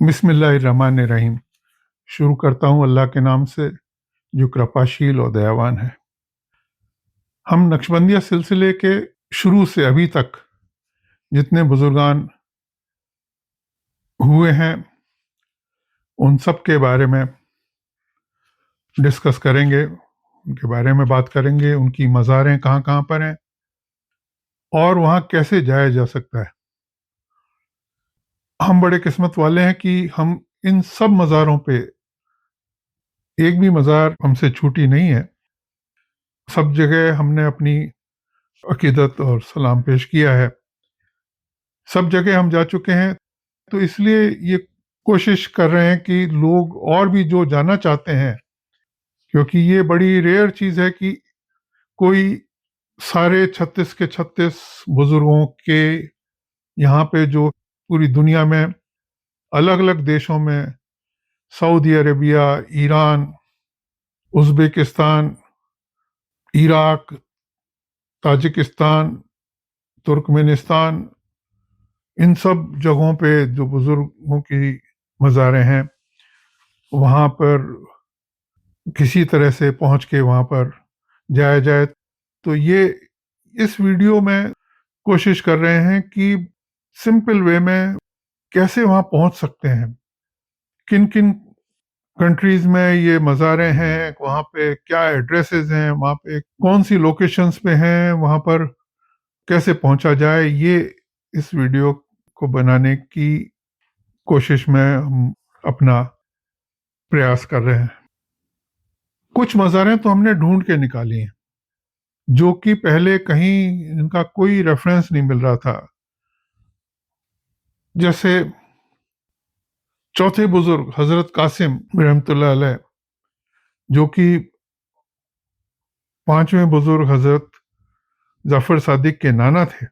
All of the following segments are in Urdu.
بسم اللہ الرحمن الرحیم۔ شروع کرتا ہوں اللہ کے نام سے جو کرپاشیل اور دیاوان ہے۔ ہم نقشبندیہ سلسلے کے شروع سے ابھی تک جتنے بزرگان ہوئے ہیں ان سب کے بارے میں ڈسکس کریں گے، ان کے بارے میں بات کریں گے، ان کی مزاریں کہاں کہاں پر ہیں اور وہاں کیسے جایا جا سکتا ہے۔ ہم بڑے قسمت والے ہیں کہ ہم ان سب مزاروں پہ ایک بھی مزار ہم سے چھوٹی نہیں ہے، سب جگہ ہم نے اپنی عقیدت اور سلام پیش کیا ہے، سب جگہ ہم جا چکے ہیں۔ تو اس لیے یہ کوشش کر رہے ہیں کہ لوگ اور بھی جو جانا چاہتے ہیں، کیونکہ یہ بڑی ریئر چیز ہے کہ کوئی سارے 36 کے 36 بزرگوں کے یہاں پہ جو پوری دنیا میں الگ الگ دیشوں میں Saudi Arabia, Iran, Uzbekistan, Iraq, Tajikistan, Turkmenistan, ان سب جگہوں پہ جو بزرگوں کی مزاریں ہیں وہاں پر کسی طرح سے پہنچ کے وہاں پر جایا جائے۔ تو یہ اس ویڈیو میں کوشش کر رہے ہیں کہ سمپل وے میں کیسے وہاں پہنچ سکتے ہیں، کن کن کنٹریز میں یہ مزاریں ہیں، وہاں پہ کیا ایڈریسز ہیں، وہاں پہ کون سی لوکیشنز پہ ہیں، وہاں پر کیسے پہنچا جائے۔ یہ اس ویڈیو کو بنانے کی کوشش میں ہم اپنا پریاس کر رہے ہیں۔ کچھ مزاریں تو ہم نے ڈھونڈ کے نکالی ہیں جو کہ پہلے کہیں ان کا کوئی ریفرنس نہیں مل رہا تھا، جیسے چوتھے بزرگ حضرت قاسم رحمۃ اللہ علیہ جو کہ پانچویں بزرگ حضرت ظفر صادق کے نانا تھے،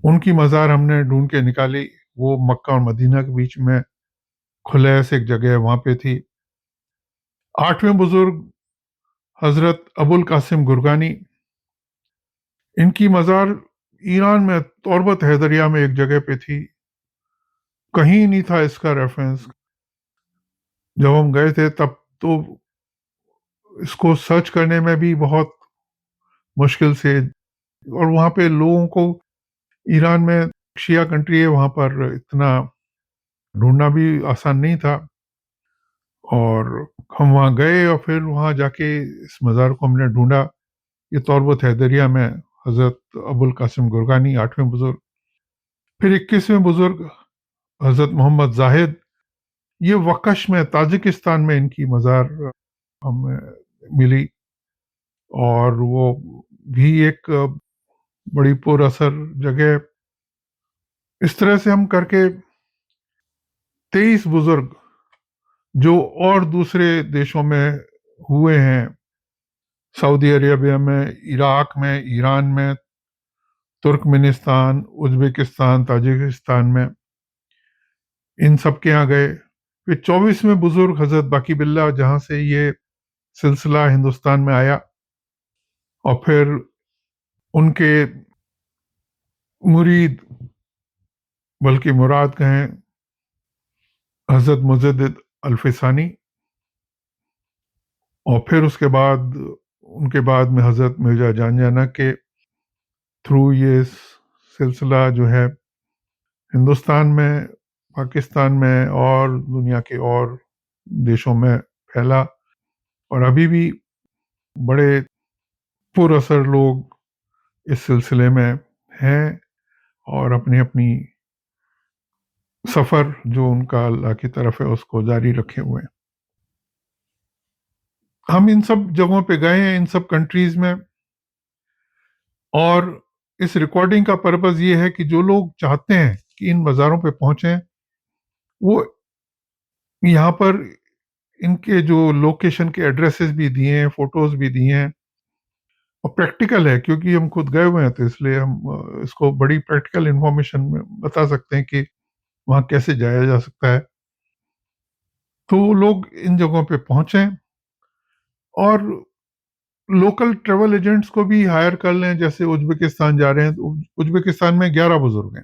ان کی مزار ہم نے ڈھونڈ کے نکالی۔ وہ مکہ اور مدینہ کے بیچ میں خلیس ایک جگہ وہاں پہ تھی۔ آٹھویں بزرگ حضرت ابو القاسم گرگانی، ان کی مزار ایران میں توربت حیدریہ میں ایک جگہ پہ تھی، کہیں نہیں تھا اس کا ریفرنس۔ جب ہم گئے تھے تب تو اس کو سرچ کرنے میں بھی بہت مشکل سے، اور وہاں پہ لوگوں کو، ایران میں شیعہ کنٹری ہے، وہاں پر اتنا ڈھونڈنا بھی آسان نہیں تھا۔ اور ہم وہاں گئے اور پھر وہاں جا کے اس مزار کو ہم نے ڈھونڈا۔ یہ توربت حیدریہ میں حضرت ابو القاسم گرگانی آٹھویں بزرگ۔ پھر 21ویں بزرگ حضرت محمد زاہد، یہ وقش میں تاجکستان میں ان کی مزار ہمیں ملی، اور وہ بھی ایک بڑی پر اثر جگہ۔ اس طرح سے ہم کر کے 23 بزرگ جو اور دوسرے دیشوں میں ہوئے ہیں، سعودی عربیہ میں، عراق میں، ایران میں، ترکمنستان، ازبکستان، تاجکستان میں، ان سب کے یہاں گئے۔ پھر 24ویں بزرگ حضرت باقی باللہ، جہاں سے یہ سلسلہ ہندوستان میں آیا، اور پھر ان کے مرید بلکہ مراد کہیں حضرت مجدد الفسانی، اور پھر اس کے بعد ان کے بعد میں حضرت مرزا جان جانا کے تھرو یہ سلسلہ جو ہے ہندوستان میں، پاکستان میں اور دنیا کے اور دیشوں میں پھیلا، اور ابھی بھی بڑے پر اثر لوگ اس سلسلے میں ہیں اور اپنی اپنی سفر جو ان کا اللہ کی طرف ہے اس کو جاری رکھے ہوئے ہیں۔ ہم ان سب جگہوں پہ گئے ہیں، ان سب کنٹریز میں، اور اس ریکارڈنگ کا پرپز یہ ہے کہ جو لوگ چاہتے ہیں کہ ان مزاروں پہ پہنچیں، وہ یہاں پر ان کے جو لوکیشن کے ایڈریسز بھی دیے ہیں، فوٹوز بھی دیے ہیں، اور پریکٹیکل ہے کیونکہ ہم خود گئے ہوئے ہیں، تو اس لیے ہم اس کو بڑی پریکٹیکل انفارمیشن میں بتا سکتے ہیں کہ وہاں کیسے جایا جا سکتا ہے۔ تو لوگ ان جگہوں پہ پہنچیں اور لوکل ٹریول ایجنٹس کو بھی ہائر کر لیں۔ جیسے ازبکستان جا رہے ہیں تو ازبکستان میں 11 بزرگ ہیں،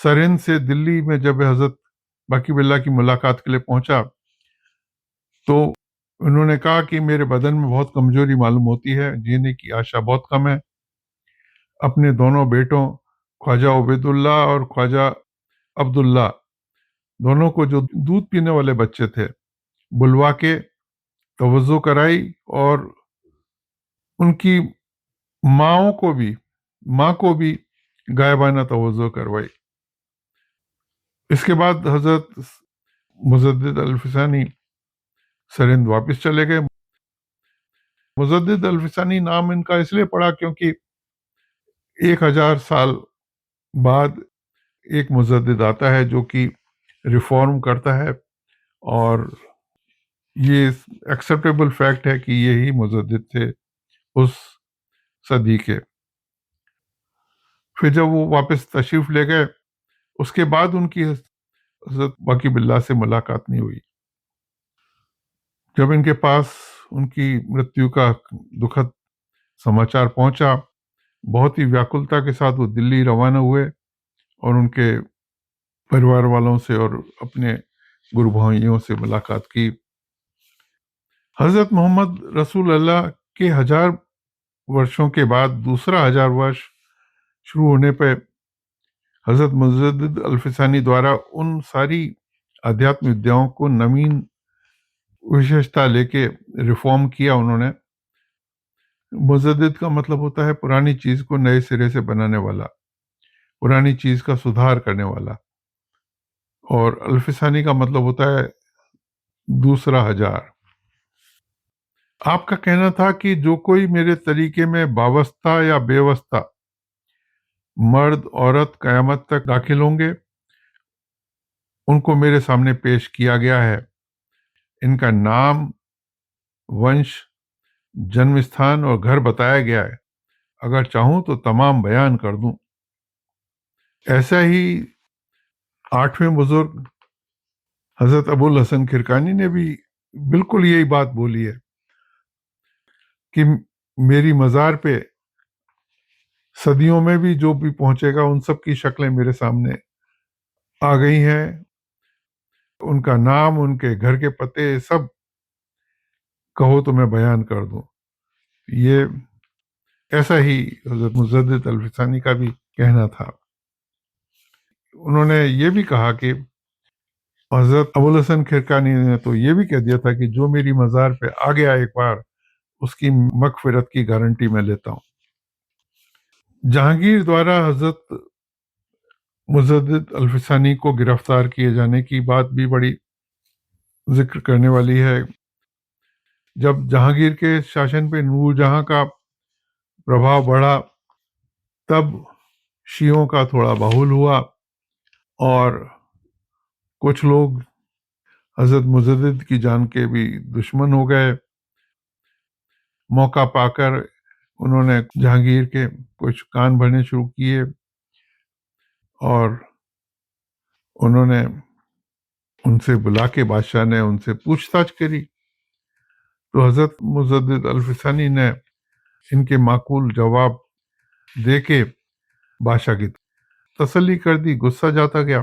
سرہند سے دلی میں جب حضرت باقی باللہ کی ملاقات کے لیے پہنچا تو انہوں نے کہا کہ میرے بدن میں بہت کمزوری معلوم ہوتی ہے، جینے کی آشا بہت کم ہے۔ اپنے دونوں بیٹوں خواجہ عبید اللہ اور خواجہ عبداللہ دونوں کو، جو دودھ پینے والے بچے تھے، بلوا کے توضع کرائی، اور ان کی ماں کو بھی غائبانہ توضع کروائی۔ اس کے بعد حضرت مجدد الفسانی سرہند واپس چلے گئے۔ مجدد الفسانی نام ان کا اس لیے پڑا کیونکہ 1000 سال بعد ایک مجدد آتا ہے جو کہ ریفارم کرتا ہے، اور یہ ایکسیپٹیبل فیکٹ ہے کہ یہی مجدد تھے اس صدی کے۔ پھر جب وہ واپس تشریف لے گئے، اس کے بعد ان کی حضرت باقی باللہ سے ملاقات نہیں ہوئی۔ جب ان کے پاس ان کی مرتیو کا دکھد سماچار پہنچا، بہت ہی ویاکلتا کے ساتھ وہ دلی روانہ ہوئے اور ان کے پریوار والوں سے اور اپنے گرو بھائیوں سے ملاقات کی۔ حضرت محمد رسول اللہ کے 1000 ورشوں کے بعد دوسرا 1000 ورش شروع ہونے پہ حضرت مجدد الفسانی دوارا ان ساری آدھیاتم ودیاؤں کو نوین وشیشتا لے کے ریفارم کیا انہوں نے۔ مجدد کا مطلب ہوتا ہے پرانی چیز کو نئے سرے سے بنانے والا، پرانی چیز کا سدھار کرنے والا، اور الفسانی کا مطلب ہوتا ہے دوسرا 1000۔ آپ کا کہنا تھا کہ جو کوئی میرے طریقے میں وابستہ یا بے واسطہ مرد عورت قیامت تک داخل ہوں گے، ان کو میرے سامنے پیش کیا گیا ہے۔ ان کا نام، ونش، جنم استھان اور گھر بتایا گیا ہے۔ اگر چاہوں تو تمام بیان کر دوں۔ ایسا ہی 8ویں بزرگ حضرت ابو الحسن کھرکانی نے بھی بالکل یہی بات بولی ہے کہ میری مزار پہ صدیوں میں بھی جو بھی پہنچے گا ان سب کی شکلیں میرے سامنے آ گئی ہیں، ان کا نام، ان کے گھر کے پتے سب کہو تو میں بیان کر دوں۔ یہ ایسا ہی حضرت مجدد الفسانی کا بھی کہنا تھا۔ انہوں نے یہ بھی کہا کہ حضرت ابو الحسن کھرکانی نے تو یہ بھی کہہ دیا تھا کہ جو میری مزار پہ آ گیا ایک بار، اس کی مغفرت کی گارنٹی میں لیتا ہوں۔ جہانگیر دوارا حضرت مجدد الفسانی کو گرفتار کیے جانے کی بات بھی بڑی ذکر کرنے والی ہے۔ جب جہانگیر کے شاشن پہ نور جہاں کا پربھاؤ بڑھا، تب شیعوں کا تھوڑا بہول ہوا، اور کچھ لوگ حضرت مجدد کی جان کے بھی دشمن ہو گئے۔ موقع پا کر انہوں نے جہانگیر کے کچھ کان بھرنے شروع کیے، اور انہوں نے ان سے بلا کے بادشاہ نے ان سے پوچھ تاچھ کری، تو حضرت مجدد الفسانی نے ان کے معقول جواب دے کے بادشاہ کی تسلی کر دی۔ غصہ جاتا گیا۔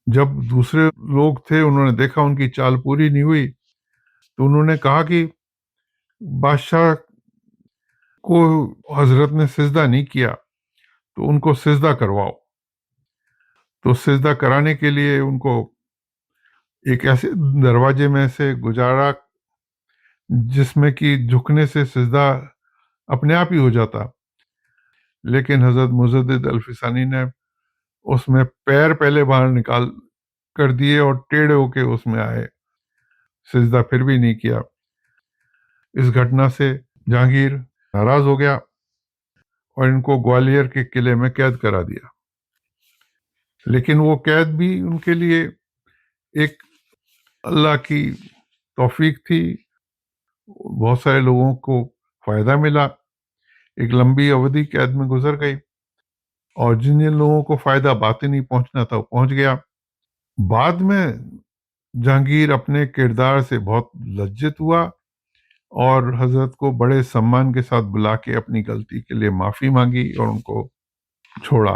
جب دوسرے لوگ تھے انہوں نے دیکھا ان کی چال پوری نہیں ہوئی، تو انہوں نے کہا کہ بادشاہ کو حضرت نے سجدہ نہیں کیا تو ان کو سجدہ کرواؤ۔ تو سجدہ کرانے کے لیے ان کو ایک ایسے دروازے میں سے گزارا جس میں کہ جھکنے سے سجدہ اپنے آپ ہی ہو جاتا، لیکن حضرت مجدد الفسانی نے اس میں پیر پہلے باہر نکال کر دیے اور ٹیڑھے ہو کے اس میں آئے، سجدہ پھر بھی نہیں کیا۔ اس گھٹنا سے جہانگیر ناراض ہو گیا اور ان کو گوالیئر کے قلعے میں قید کرا دیا۔ لیکن وہ قید بھی ان کے لیے ایک اللہ کی توفیق تھی، بہت سارے لوگوں کو فائدہ ملا، ایک لمبی اودھی قید میں گزر گئی، اور جن لوگوں کو فائدہ باطنی پہنچنا تھا وہ پہنچ گیا۔ بعد میں جہانگیر اپنے کردار سے بہت لجت ہوا اور حضرت کو بڑے سمان کے ساتھ بلا کے اپنی غلطی کے لیے معافی مانگی اور ان کو چھوڑا۔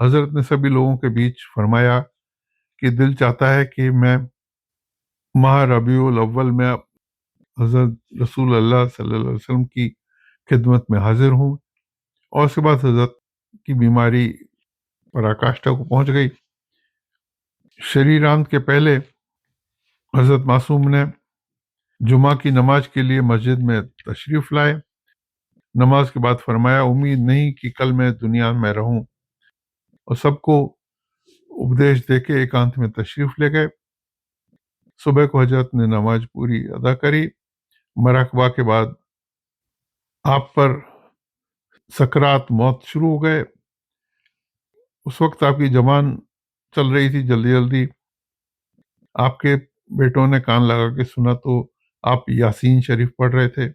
حضرت نے سبھی لوگوں کے بیچ فرمایا کہ دل چاہتا ہے کہ میں ماہ ربیع الاول میں حضرت رسول اللہ صلی اللہ علیہ وسلم کی خدمت میں حاضر ہوں، اور اس کے بعد حضرت کی بیماری پراکاشٹا کو پہنچ گئی۔ شریرانت کے پہلے حضرت معصوم نے جمعہ کی نماز کے لیے مسجد میں تشریف لائے۔ نماز کے بعد فرمایا امید نہیں کہ کل میں دنیا میں رہوں، اور سب کو اپدیش دے کے ایکانت میں تشریف لے گئے۔ صبح کو حضرت نے نماز پوری ادا کری۔ مراقبہ کے بعد آپ پر سکرات موت شروع ہو گئے۔ اس وقت آپ کی زبان چل رہی تھی جلدی جلدی۔ آپ کے بیٹوں نے کان لگا کے سنا تو آپ یاسین شریف پڑھ رہے تھے۔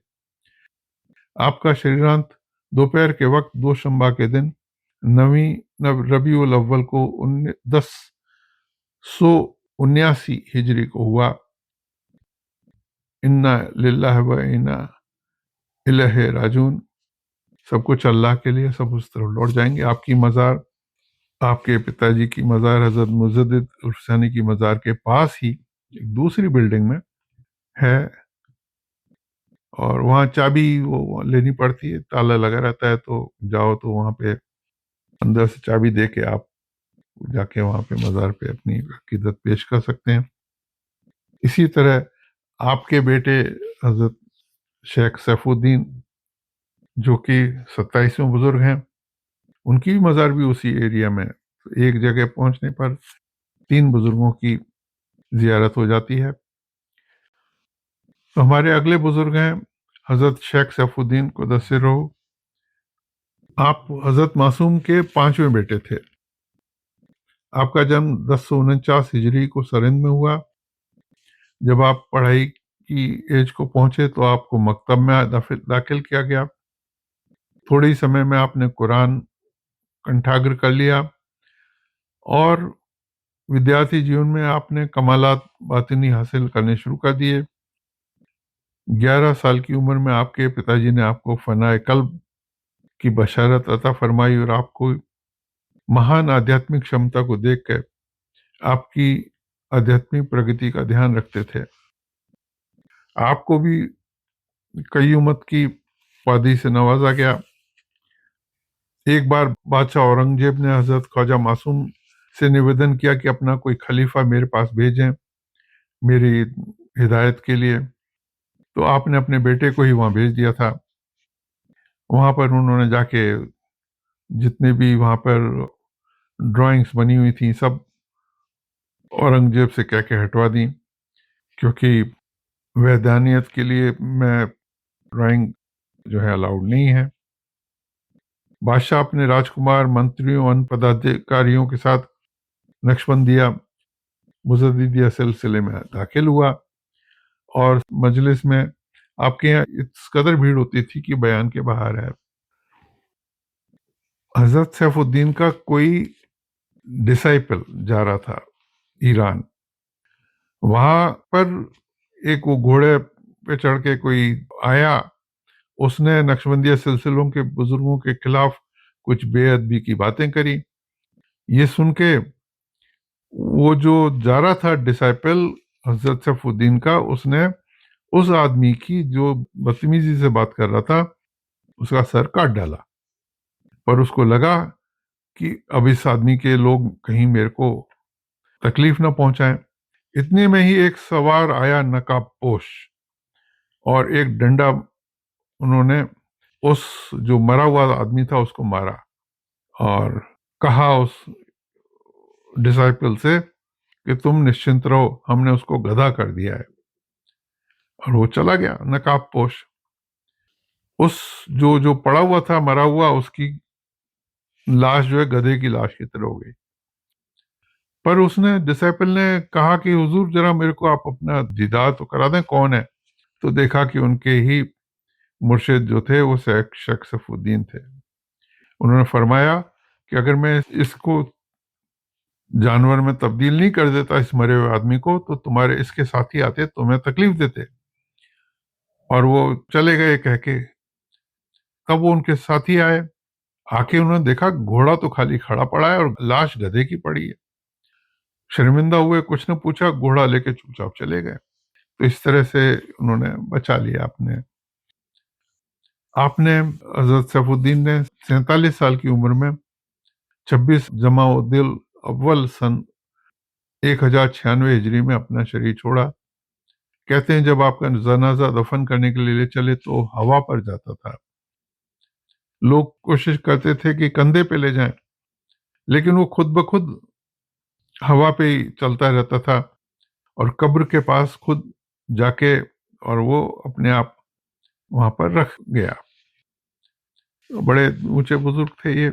آپ کا شریرانت دوپہر کے وقت دوشنبہ کے دن 9 ربیع الاول کو 1079 ہجری کو ہوا۔ انا للہ و انا الیہ راجعون، سب کچھ اللہ کے لیے، سب اس طرف لوٹ جائیں گے۔ آپ کی مزار، آپ کے پتا جی کی مزار حضرت مجدد الفسانی کی مزار کے پاس ہی ایک دوسری بلڈنگ میں ہے، اور وہاں چابی وہ لینی پڑتی ہے، تالا لگا رہتا ہے، تو جاؤ تو وہاں پہ اندر سے چابی دے کے آپ جا کے وہاں پہ مزار پہ اپنی عقیدت پیش کر سکتے ہیں۔ اسی طرح آپ کے بیٹے حضرت شیخ سیف الدین جو کہ 27ویں بزرگ ہیں، ان کی بھی مزار بھی اسی ایریا میں، ایک جگہ پہنچنے پر 3 بزرگوں کی زیارت ہو جاتی ہے۔ تو ہمارے اگلے بزرگ ہیں حضرت شیخ سیف الدین قدس سرہ۔ آپ حضرت معصوم کے 5ویں بیٹے تھے۔ آپ کا جنم 1049 ہجری کو سرہند میں ہوا۔ جب آپ پڑھائی کی ایج کو پہنچے تو آپ کو مکتب میں داخل کیا گیا۔ تھوڑے ہی سمے میں آپ نے قرآن کنٹھاگر کر لیا، اور ودیارتھی جیون میں آپ نے کمالات باطنی حاصل کرنے شروع کر دیے۔ 11 سال کی عمر میں آپ کے پتا جی نے آپ کو فنائے قلب کی بشارت عطا فرمائی، اور آپ کو مہان آدھیاتمک شمتا کو دیکھ کر آپ کی آدھیاتمک پرگتی کا دھیان رکھتے تھے۔ آپ کو بھی قیومت کی پادی سے نوازا گیا۔ ایک بار بادشاہ اورنگزیب نے حضرت خواجہ معصوم سے نویدن کیا کہ اپنا کوئی خلیفہ میرے پاس بھیجیں میری ہدایت کے لیے، تو آپ نے اپنے بیٹے کو ہی وہاں بھیج دیا تھا۔ وہاں پر انہوں نے جا کے جتنے بھی وہاں پر ڈرائنگز بنی ہوئی تھیں سب اورنگزیب سے کہہ کے ہٹوا دیں، کیونکہ وحدانیت کے لیے میں ڈرائنگ جو ہے الاؤڈ نہیں ہے۔ بادشاہ اپنے راجکمار منتریوں اور پدادھیکاریوں کے ساتھ نقشبندیہ مجددیہ سلسلے میں داخل ہوا، اور مجلس میں آپ کے یہاں اس قدر بھیڑ ہوتی تھی کہ بیان کے باہر ہے۔ حضرت سیف الدین کا کوئی ڈسائپل جا رہا تھا ایران، وہاں پر ایک وہ گھوڑے پہ چڑھ کے کوئی آیا، اس نے نقشبندیہ سلسلوں کے بزرگوں کے خلاف کچھ بے ادبی کی باتیں کری۔ یہ سن کے وہ جو جا رہا تھا ڈسائپل حضرت سیف الدین کا، اس نے اس آدمی کی جو بدتمیزی سے بات کر رہا تھا اس کا سر کاٹ ڈالا، پر اس کو لگا کہ اب اس آدمی کے لوگ کہیں میرے کو تکلیف نہ پہنچائیں۔ اتنے میں ہی ایک سوار آیا نقاب پوش، اور ایک ڈنڈا انہوں نے اس جو مرا ہوا آدمی تھا اس کو مارا، اور کہا اس ڈسائپل سے کہ تم نشچنت رہو، ہم نے اس کو گدھا کر دیا ہے، اور وہ چلا گیا نقاب پوش۔ اس جو پڑا ہوا تھا مرا ہوا، اس کی لاش جو ہے گدھے کی لاش کی طرح ہو گئی۔ پر اس نے ڈسائپل نے کہا کہ حضور ذرا میرے کو آپ اپنا دیدار تو کرا دیں کون ہے، تو دیکھا کہ ان کے ہی مرشد جو تھے وہ شیخ سیف الدین تھے۔ انہوں نے فرمایا کہ اگر میں اس کو جانور میں تبدیل نہیں کر دیتا اس مرے ہوئے آدمی کو، تو تمہارے اس کے ساتھی آتے تمہیں تکلیف دیتے، اور وہ چلے گئے کہہ کے۔ تب وہ ان کے ساتھی آئے، آ کے انہوں نے دیکھا گھوڑا تو خالی کھڑا پڑا ہے اور لاش گدھے کی پڑی ہے. شرمندہ ہوئے، کچھ نہ پوچھا، گھوڑا لے کے چپ چاپ چلے گئے. تو اس طرح سے انہوں نے بچا لیا. آپ نے حضرت سیف الدین نے 47 سال کی عمر میں 26 جمادی الاول سن 1096 ہجری میں اپنا شریر چھوڑا. کہتے ہیں جب آپ کا جنازہ دفن کرنے کے لیے لے چلے تو ہوا پر جاتا تھا. لوگ کوشش کرتے تھے کہ کندھے پہ لے جائیں، لیکن وہ خود بخود ہوا پہ ہی چلتا رہتا تھا اور قبر کے پاس خود جا کے اور وہ اپنے آپ وہاں پر رکھ گیا. بڑے اونچے بزرگ تھے یہ،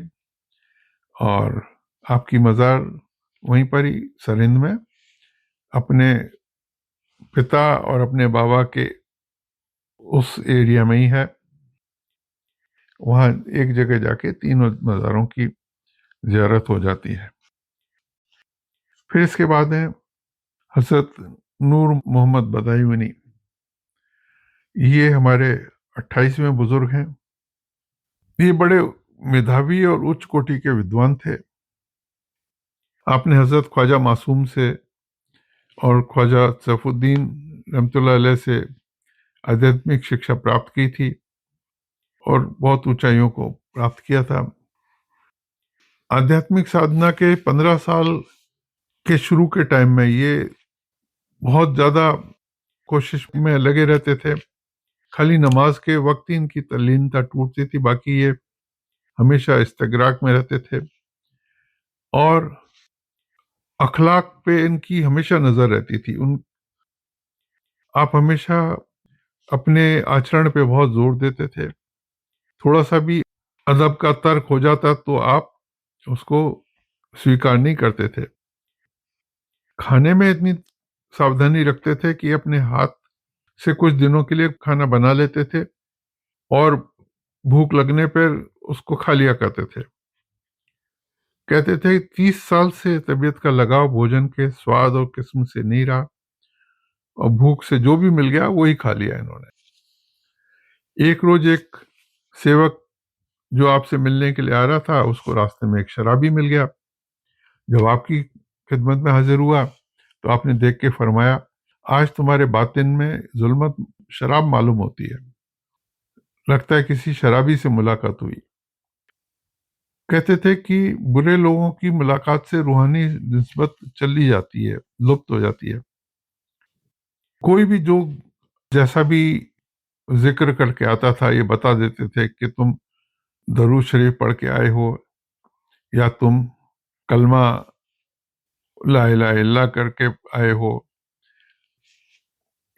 اور آپ کی مزار وہیں پر ہی سرہند میں اپنے پتا اور اپنے بابا کے اس ایریا میں ہی ہے. وہاں ایک جگہ جا کے تینوں مزاروں کی زیارت ہو جاتی ہے. پھر اس کے بعد ہیں حضرت نور محمد بدایونی. یہ ہمارے 28ویں بزرگ ہیں. یہ بڑے میدھاوی اور اچ کوٹی کے ودوان تھے. آپ نے حضرت خواجہ معصوم سے اور خواجہ سیف الدین رحمۃ اللہ علیہ سے آدھیاتمک شکشا پراپت کی تھی اور بہت اونچائیوں کو پراپت کیا تھا. آدھیاتمک سادھنا کے 15 سال کے شروع کے ٹائم میں یہ بہت زیادہ کوشش میں لگے رہتے تھے. خالی نماز کے وقت ہی ان کی تلینتا ٹوٹتی تھی، باقی یہ ہمیشہ استغراق میں رہتے تھے. اور اخلاق پہ ان کی ہمیشہ نظر رہتی تھی. آپ ہمیشہ اپنے آچرن پہ بہت زور دیتے تھے. تھوڑا سا بھی ادب کا ترک ہو جاتا تو آپ اس کو سویکار نہیں کرتے تھے. کھانے میں اتنی ساودھانی رکھتے تھے کہ اپنے ہاتھ سے کچھ دنوں کے لیے کھانا بنا لیتے تھے اور بھوک لگنے پر اس کو کھا لیا کرتے تھے. کہتے تھے 30 سال سے طبیعت کا لگاؤ بھوجن کے سواد اور قسم سے نہیں رہا، اور بھوک سے جو بھی مل گیا وہی کھا لیا انہوں نے. ایک روز ایک سیوک جو آپ سے ملنے کے لیے آ رہا تھا، اس کو راستے میں ایک شرابی مل گیا. جب آپ کی خدمت میں حاضر ہوا تو آپ نے دیکھ کے فرمایا، آج تمہارے باطن میں ظلمت شراب معلوم ہوتی ہے، لگتا ہے کسی شرابی سے ملاقات ہوئی. کہتے تھے کہ برے لوگوں کی ملاقات سے روحانی نسبت چلی جاتی ہے، لپت ہو جاتی ہے. کوئی بھی جو جیسا بھی ذکر کر کے آتا تھا یہ بتا دیتے تھے کہ تم درود شریف پڑھ کے آئے ہو، یا تم کلمہ لا الہ الا اللہ کر کے آئے ہو.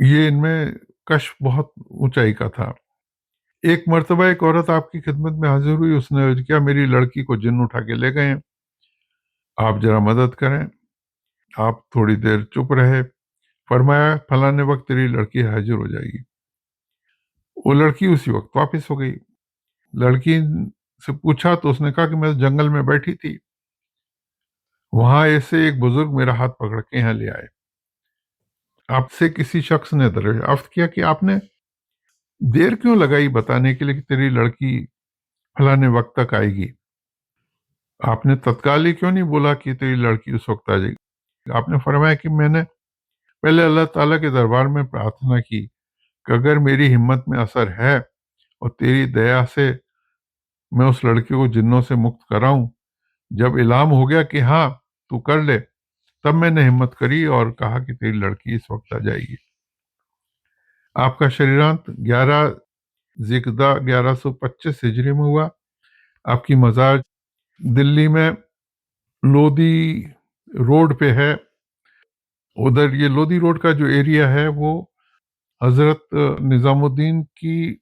یہ ان میں کشف بہت اونچائی کا تھا. ایک مرتبہ ایک عورت آپ کی خدمت میں حاضر ہوئی. اس نے عرض کیا، میری لڑکی کو جن اٹھا کے لے گئے ہیں، آپ ذرا مدد کریں. آپ تھوڑی دیر چپ رہے. فرمایا فلانے وقت تیری لڑکی حاضر ہو جائے گی. وہ لڑکی اسی وقت واپس ہو گئی. لڑکی سے پوچھا تو اس نے کہا کہ میں جنگل میں بیٹھی تھی، وہاں ایسے ایک بزرگ میرا ہاتھ پکڑ کے یہاں لے آئے. آپ سے کسی شخص نے دریافت کیا کہ آپ نے دیر کیوں لگائی بتانے کے لیے کہ تیری لڑکی فلانے وقت تک آئے گی؟ آپ نے تتکال ہی کیوں نہیں بولا کہ تیری لڑکی اس وقت آ جائے گی؟ آپ نے فرمایا کہ میں نے پہلے اللہ تعالیٰ کے دربار میں پرارتھنا کی کہ اگر میری ہمت میں اثر ہے اور تیری دیا سے میں اس لڑکی کو جنوں سے مکت کراؤں. جب اعلام ہو گیا کہ ہاں تو کر لے، تب میں نے ہمت کری اور کہا کہ تیری لڑکی اس وقت آ جائے گی. آپ کا شریرانت 11 ذی-القعدہ 1125 ہجری میں ہوا. آپ کی مزار دلی میں لودھی روڈ پہ ہے. ادھر یہ لودھی روڈ کا جو ایریا ہے وہ حضرت نظام الدین کی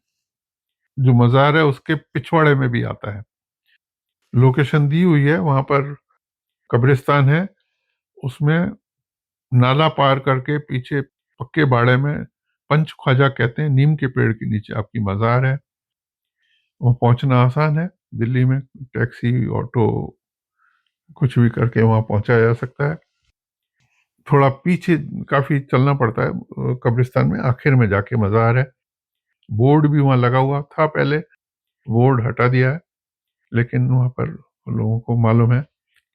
جو مزار ہے اس کے پچھواڑے میں بھی آتا ہے. لوکیشن دی ہوئی ہے، وہاں پر قبرستان ہے. اس میں نالا پار کر کے پیچھے پکے باڑے میں پنچ خواجہ کہتے ہیں، نیم کے پیڑ کے نیچے آپ کی مزار ہے. وہ پہنچنا آسان ہے. دلی میں ٹیکسی آٹو کچھ بھی کر کے وہاں پہنچا جا سکتا ہے. تھوڑا پیچھے کافی چلنا پڑتا ہے قبرستان میں، آخر میں جا کے مزار ہے. بورڈ بھی وہاں لگا ہوا تھا پہلے، بورڈ ہٹا دیا ہے. لیکن وہاں پر لوگوں کو معلوم ہے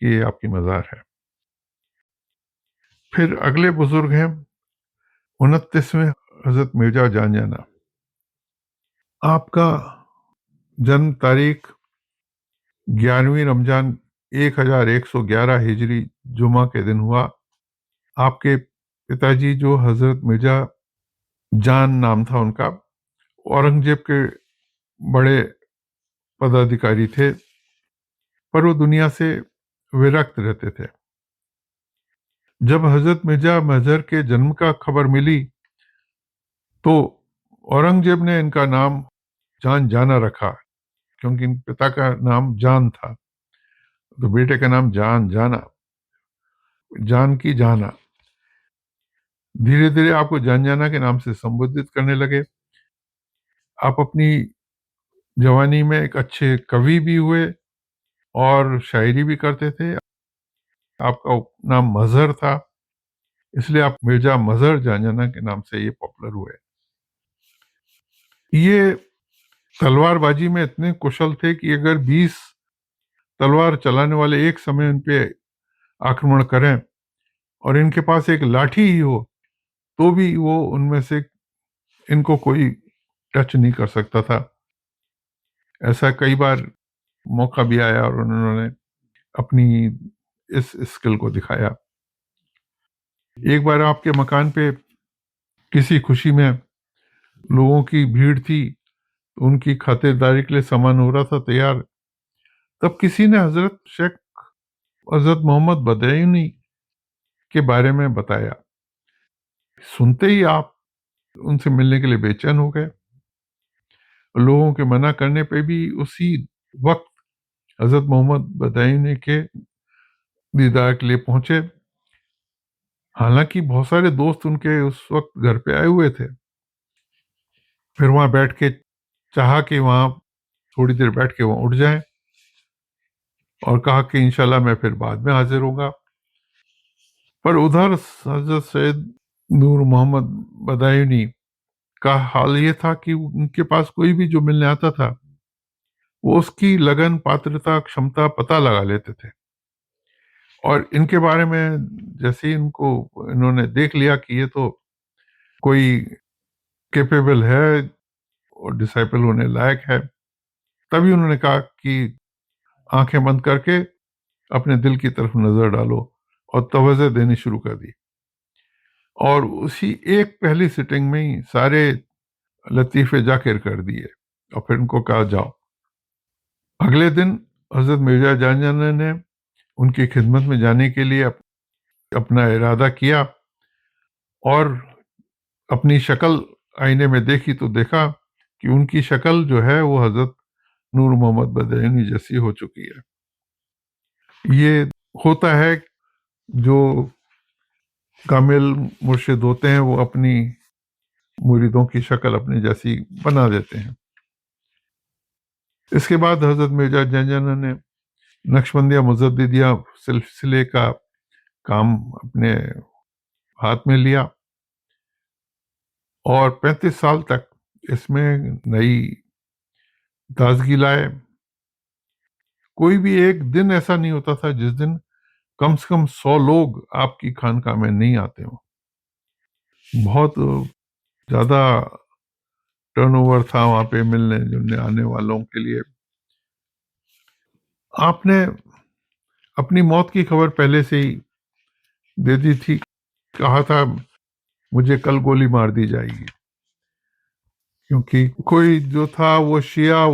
کہ یہ آپ کی مزار ہے۔ پھر اگلے بزرگ ہیں 29ویں حضرت مرزا جان جانا۔ آپ کا جنم تاریخ 11ویں رمضان 1111 ہجری جمعہ کے دن ہوا۔ آپ کے پتا جی جو حضرت مرزا جان نام تھا ان کا، اورنگزیب کے بڑے پدادھیکاری تھے، پر وہ دنیا سے ورخت رہتے تھے۔ جب حضرت مرزا مظہر کے جنم کا خبر ملی تو اورنگزیب نے ان کا نام جان جانا رکھا، کیونکہ ان پتا کا نام جان تھا، تو بیٹے کا نام جان جانا، جان کی جانا۔ دھیرے دھیرے آپ کو جان جانا کے نام سے سمبودھت کرنے لگے۔ آپ اپنی جوانی میں ایک اچھے کوی بھی ہوئے اور شاعری بھی کرتے تھے۔ آپ کا نام مظہر تھا، اس لیے آپ مرزا مظہر جان جانا کے نام سے یہ پاپولر ہوئے۔ یہ تلوار بازی میں اتنے کشل تھے کہ اگر 20 تلوار چلانے والے ایک سمے ان پہ آکرمن کریں اور ان کے پاس ایک لاٹھی ہی ہو تو بھی وہ ان میں سے ان کو کوئی ٹچ نہیں کر سکتا تھا۔ ایسا کئی بار موقع بھی آیا اور انہوں نے اپنی اس اسکل کو دکھایا۔ ایک بار آپ کے مکان پہ کسی خوشی میں لوگوں کی بھیڑ تھی، ان کی خاطرداری کے لیے سامان ہو رہا تھا تیار، تب کسی نے حضرت محمد بدعینی کے بارے میں بتایا۔ سنتے ہی آپ ان سے ملنے کے لیے بے چین ہو گئے۔ لوگوں کے منع کرنے پہ بھی اسی وقت حضرت محمد بدعینی کے دیدار کے لیے پہنچے، حالانکہ بہت سارے دوست ان کے اس وقت گھر پہ آئے ہوئے تھے۔ پھر وہاں بیٹھ کے چاہا کہ وہاں تھوڑی دیر بیٹھ کے وہاں اٹھ جائیں، اور کہا کہ انشاءاللہ میں پھر بعد میں حاضر ہوگا۔ پر ادھر حضرت سید نور محمد بدعینی کا حال یہ تھا کہ ان کے پاس کوئی بھی جو ملنے آتا تھا وہ اس کی لگن، پاترتا، کشمتا پتہ لگا لیتے تھے، اور ان کے بارے میں جیسے ہی انہوں نے دیکھ لیا کہ یہ تو کوئی کیپیبل ہے اور ڈسائپل ہونے لائق ہے، تبھی انہوں نے کہا کہ آنکھیں بند کر کے اپنے دل کی طرف نظر ڈالو، اور توجہ دینی شروع کر دی، اور اسی ایک پہلی سٹنگ میں ہی سارے لطیفے ذاکر کر دیے، اور پھر ان کو کہا جاؤ۔ اگلے دن حضرت مرزا جان جانا نے ان کی خدمت میں جانے کے لیے اپنا ارادہ کیا، اور اپنی شکل آئینے میں دیکھی تو دیکھا کہ ان کی شکل جو ہے وہ حضرت نور محمد بدعینی جیسی ہو چکی ہے۔ یہ ہوتا ہے جو کامل مرشد ہوتے ہیں وہ اپنی مریدوں کی شکل اپنی جیسی بنا دیتے ہیں۔ اس کے بعد حضرت مرزا جان جانا نے نقشبندیہ مجددیہ سلسلے کا کام اپنے ہاتھ میں لیا، اور 35 سال تک اس میں نئی تازگی لائے۔ کوئی بھی ایک دن ایسا نہیں ہوتا تھا جس دن کم سے کم 100 لوگ آپ کی خانقاہ میں نہیں آتے ہوں۔ بہت زیادہ ٹرن اوور تھا وہاں پہ ملنے جلنے آنے والوں کے لیے۔ آپ نے اپنی موت کی خبر پہلے سے ہی دے دی تھی، کہا تھا مجھے کل گولی مار دی جائے گی، کیونکہ کوئی جو تھا وہ شیعہ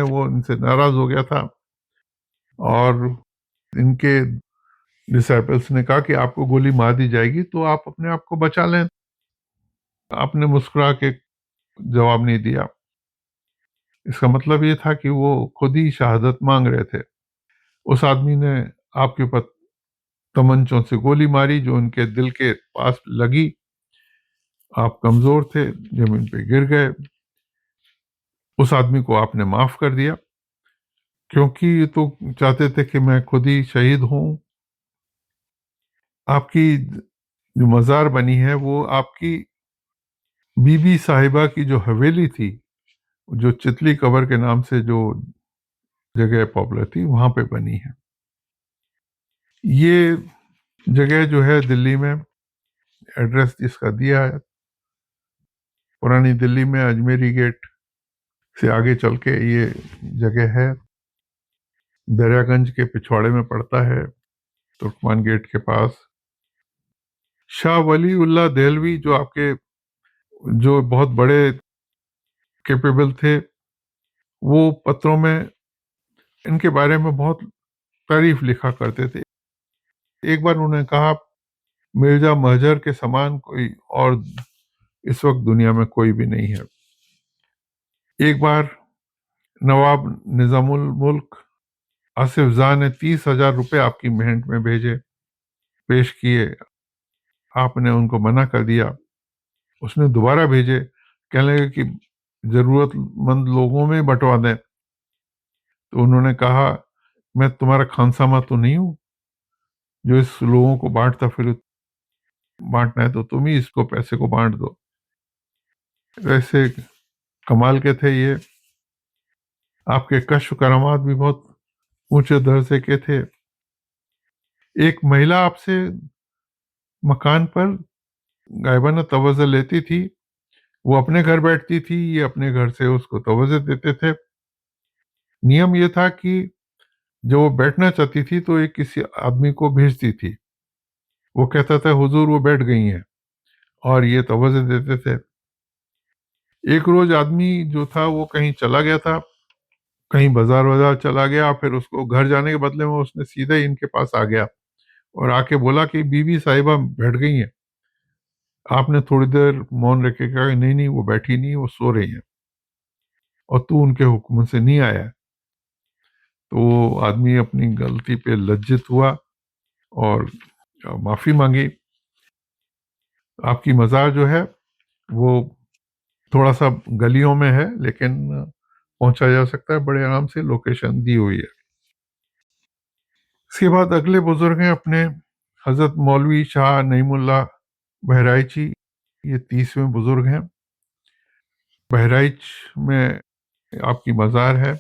وہ ان سے ناراض ہو گیا تھا، اور ان کے ڈسائپلس نے کہا کہ آپ کو گولی مار دی جائے گی تو آپ اپنے آپ کو بچا لیں۔ آپ نے مسکرا کے جواب نہیں دیا۔ اس کا مطلب یہ تھا کہ وہ خود ہی شہادت مانگ رہے تھے۔ اس آدمی نے آپ کے اوپر تمنچوں سے گولی ماری جو ان کے دل کے پاس لگی، آپ کمزور تھے، زمین پہ گر گئے۔ اس آدمی کو آپ نے معاف کر دیا، کیونکہ یہ تو چاہتے تھے کہ میں خود ہی شہید ہوں۔ آپ کی جو مزار بنی ہے وہ آپ کی بی بی صاحبہ کی جو حویلی تھی، جو چتلی قبر کے نام سے جو جگہ پاپولر تھی وہاں پہ بنی ہے. یہ جگہ جو ہے دلی میں ایڈریس جس کا دیا ہے پرانی دلی میں اجمیری گیٹ سے آگے چل کے یہ جگہ ہے. دریا گنج کے پچھواڑے میں پڑتا ہے ترکمان گیٹ کے پاس. شاہ ولی اللہ دہلوی جو آپ کے جو بہت بڑے کیپیبل تھے وہ پتروں میں ان کے بارے میں بہت تعریف لکھا کرتے تھے. ایک بار انہوں نے کہا مرزا مہجر کے سامان کوئی اور اس وقت دنیا میں کوئی بھی نہیں ہے. ایک بار نواب نظام الملک آصف زاں نے 30,000 روپے آپ کی مہنٹ میں پیش کیے. آپ نے ان کو منع کر دیا. اس نے دوبارہ بھیجے, کہنے لگے کہ ضرورت مند لوگوں میں بٹوا دیں. تو انہوں نے کہا میں تمہارا خانسامہ تو نہیں ہوں جو اس لوگوں کو بانٹتا پھر بانٹنا ہے تو تم ہی اس کو پیسے کو بانٹ دو. ایسے کمال کے تھے یہ. آپ کے کشف کرامات بھی بہت اونچے درجے کے تھے. ایک مہیلا آپ سے مکان پر غائبانہ توجہ لیتی تھی. وہ اپنے گھر بیٹھتی تھی, یہ اپنے گھر سے اس کو توجہ دیتے تھے. نیم یہ تھا کہ جو وہ بیٹھنا چاہتی تھی تو ایک کسی آدمی کو بھیجتی تھی. وہ کہتا تھا حضور وہ بیٹھ گئی ہیں, اور یہ توجہ دیتے تھے. ایک روز آدمی جو تھا وہ کہیں چلا گیا تھا, کہیں بازار چلا گیا, پھر اس کو گھر جانے کے بدلے میں اس نے سیدھے ان کے پاس آ گیا اور آ کے بولا کہ بی بی صاحبہ بیٹھ گئی ہیں. آپ نے تھوڑی دیر مون رکھ کے کہا کہ نہیں وہ بیٹھی نہیں, وہ سو رہی ہیں اور تو ان کے حکم سے نہیں آیا. تو وہ آدمی اپنی غلطی پہ لجت ہوا اور معافی مانگی. آپ کی مزار جو ہے وہ تھوڑا سا گلیوں میں ہے لیکن پہنچا جا سکتا ہے بڑے آرام سے, لوکیشن دی ہوئی ہے. اس کے بعد اگلے بزرگ ہیں اپنے حضرت مولوی شاہ نعیم اللہ بہرائچی. یہ 30ویں بزرگ ہیں. بہرائچ میں آپ کی مزار ہے.